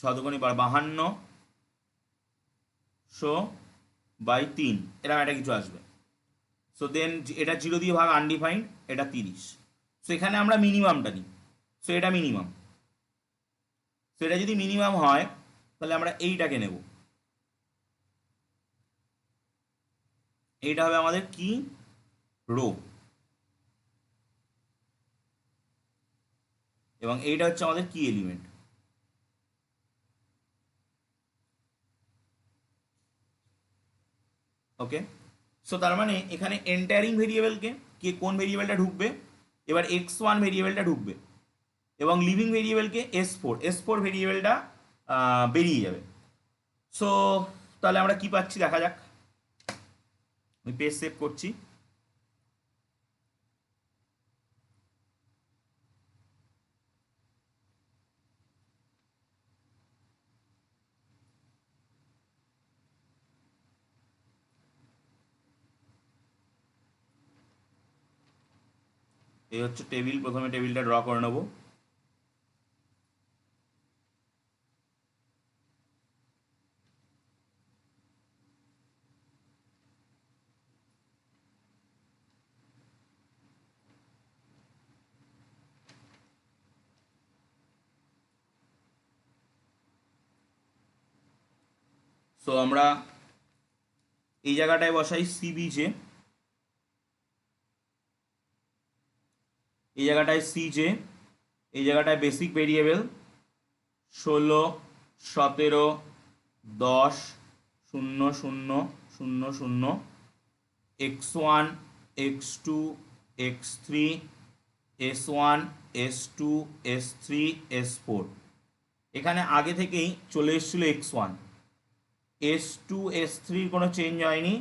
52 এরকম একটা কিছু আসবে। সো দেন এটা 0 দিয়ে ভাগ আনডিফাইন্ড, এটা 30। সো এখানে আমরা মিনিমামটা নিই। সো এটা মিনিমাম। সো এটা যদি মিনিমাম হয় তাহলে আমরা এইটাকে নেব। এইটা হবে আমাদের কি রো, এবং এইটা হচ্ছে আমাদের কি এলিমেন্ট। ওকে, সো তার মানে এখানে এন্টারিং ভেরিয়েবলকে কে কোন ভেরিয়েবলটা ঢুকবে, এবার x1 ভেরিয়েবলটা ঢুকবে, এবং লিভিং ভেরিয়েবলকে S4 ভেরিয়েবলটা বেরিয়ে যাবে। সো তাহলে আমরা কি পাচ্ছি দেখা যাক। আমি পেজ সেভ করছি। এই হচ্ছে টেবিল, প্রথমে টেবিলটা ড্র করে নেবো। সো আমরা এই জায়গাটায় বসাই সিবিজে, এই জায়গাটায় সিজে, এই জায়গাটায় basic variable 16, 17, 10, 0, 0, 0, 0, x1, x2, x3, s1, s2, s3, s4। এখানে আগে থেকেই চলে এসেছিল x1, s2, s3 কোনো চেঞ্জ হয়নি।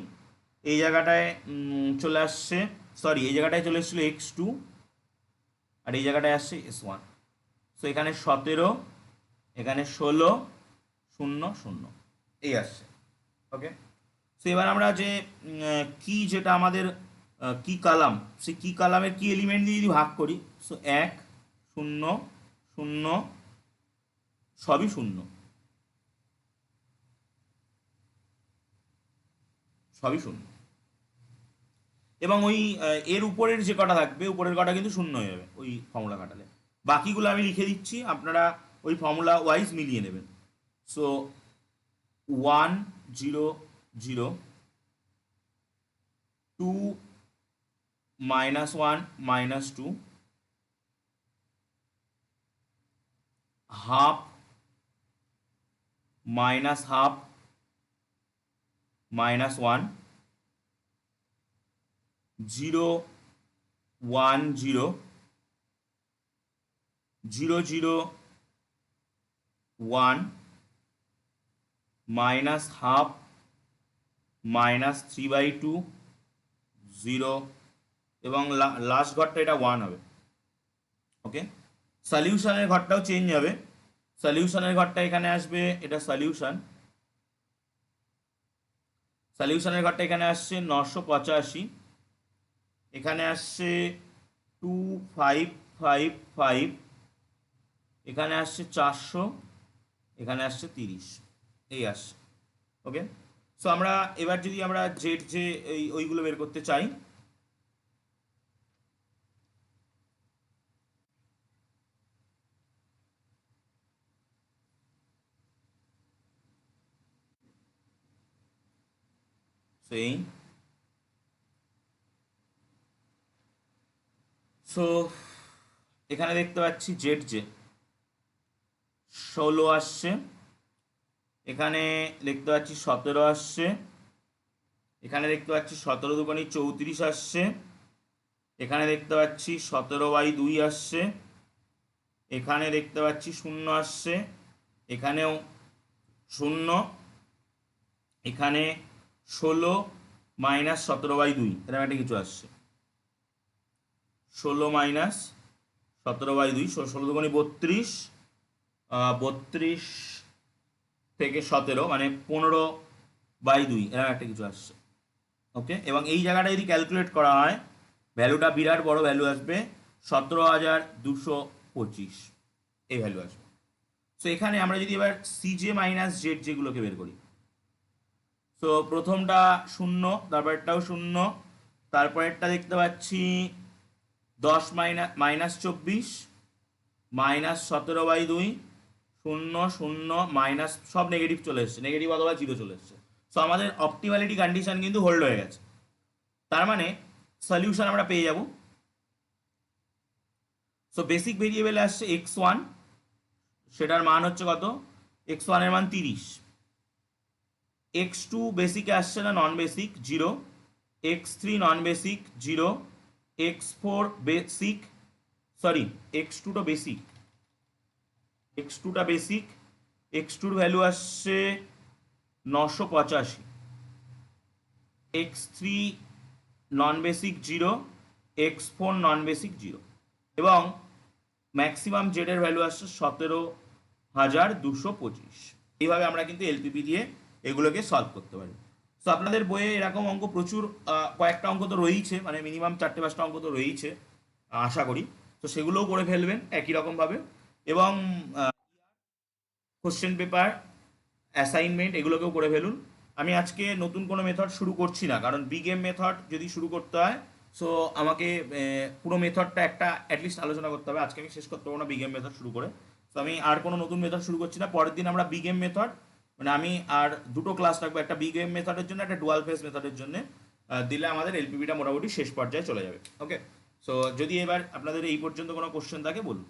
এই জায়গাটায় চলে আসছে, সরি এই জায়গাটায় চলে এসেছিল x2, আর এই জায়গাটায় আসছে s1। সো এখানে 17, এখানে 16, 0, 0 এই আসছে। ওকে, সো এবার আমরা যে কি যেটা আমাদের কি কালাম, সেই কি কালামের কি এলিমেন্ট দিয়ে যদি ভাগ করি, সো 1, 0, 0 সবই 0, সবই 0। এবং ওই এর উপরের যে কটা থাকবে, উপরের কটা কিন্তু 0 হয়ে যাবে ওই ফর্মুলা কাটালে। বাকিগুলো আমি লিখে দিচ্ছি, আপনারা ওই ফর্মুলা ওয়াইজ মিলিয়ে নেবেন। সো 1, 0, 0, 2, -1, -2, হাফ, -half, -1, 0, 1, 0, 0, 0, 1, -half, -3/2, 0, এবং লাস্ট ঘরটা এটা 1 হবে। ওকে, সলিউশনের ঘরটাও চেঞ্জ হবে। সলিউশনের ঘরটা এখানে আসবে, এটা সলিউশন। সলিউশনের ঘরটা এখানে আসছে 985, এখানে আসছে 2555, এখানে আসছে 400, এখানে আসছে 30, এই আসছে। ওকে, সো আমরা এবার যদি আমরা জেড যে ওইগুলো বের করতে চাই, সেই সো এখানে দেখতে পাচ্ছি জেড যে 16 আসছে, এখানে দেখতে পাচ্ছি 17 আসছে, এখানে দেখতে পাচ্ছি 17 দুগুণে 34 আসছে, এখানে দেখতে পাচ্ছি 17/2 আসছে, এখানে দেখতে পাচ্ছি 0 আসছে, এখানেও 0, এখানে 16, মাইনাস 17/2 এরকম একটা কিছু আসছে। 16 মাইনাস 17/2, 16 দুগুণে 32, 32 থেকে 17 মানে 15/2 এরকম একটা কিছু আসছে। ওকে, এবং এই জায়গাটা যদি ক্যালকুলেট করা হয় ভ্যালুটা বিরাট বড় ভ্যালু আসবে, 17,225 এই ভ্যালু আসবে। সো এখানে আমরা যদি এবার সিজে মাইনাস জেড যেগুলোকে বের করি, সো প্রথমটা 0, তারপরেরটাও 0, তারপরেরটা দেখতে পাচ্ছি 10 মাইনাস 24 মাইনাস 17/2, 0 0 মাইনাস, সব নেগেটিভ চলে এসছে, নেগেটিভ অথবা 0 চলে এসছে। সো আমাদের অপটিমালিটি কন্ডিশন কিন্তু হোল্ড হয়ে গেছে, তার মানে সলিউশন আমরা পেয়ে যাব। সো বেসিক ভেরিয়েবল আসছে x1, সেটার মান হচ্ছে কত, x1 এর মান 30, x2 বেসিকে আসছে না non basic 0, x3 non basic 0, x4 basic, sorry x2টা বেসিক, x2টা বেসিক, x2 এর ভ্যালু আসছে 985, x3 নন বেসিক 0, x4 নন বেসিক 0, এবং ম্যাক্সিমাম জেড এর ভ্যালু আসছে 17,225। এইভাবে আমরা কিন্তু এলপিপি দিয়ে এগুলোকে সলভ করতে পারি। সো আপনাদের বইয়ে এরকম অঙ্ক প্রচুর, কয়েকটা অঙ্ক তো রয়েইছে, মানে মিনিমাম 4-5টা অঙ্ক তো রয়েইছে আশা করি। তো সেগুলোও করে ফেলবেন একই রকমভাবে, এবং কোশ্চেন পেপার, অ্যাসাইনমেন্ট এগুলোকেও করে ফেলুন। আমি আজকে নতুন কোনো মেথড শুরু করছি না, কারণ বিগ এম মেথড যদি শুরু করতে হয় সো আমাকে পুরো মেথডটা একটা অ্যাটলিস্ট আলোচনা করতে হবে, আজকে আমি শেষ করতে পারবো না বিগ এম মেথড শুরু করে। তো আমি আর কোনো নতুন মেথড শুরু করছি না, পরের দিন আমরা বিগ এম মেথড, মানে আমি আর দুটো ক্লাস রাখবো, একটা বিগ এম মেথডের জন্য, একটা ডুয়াল ফেস মেথডের জন্য, দিলে আমাদের এলপিপিটা মোটামুটি শেষ পর্যায়ে চলে যাবে। ওকে, সো যদি এবার আপনাদের এই পর্যন্ত কোনো কোশ্চেন থাকে বলুন।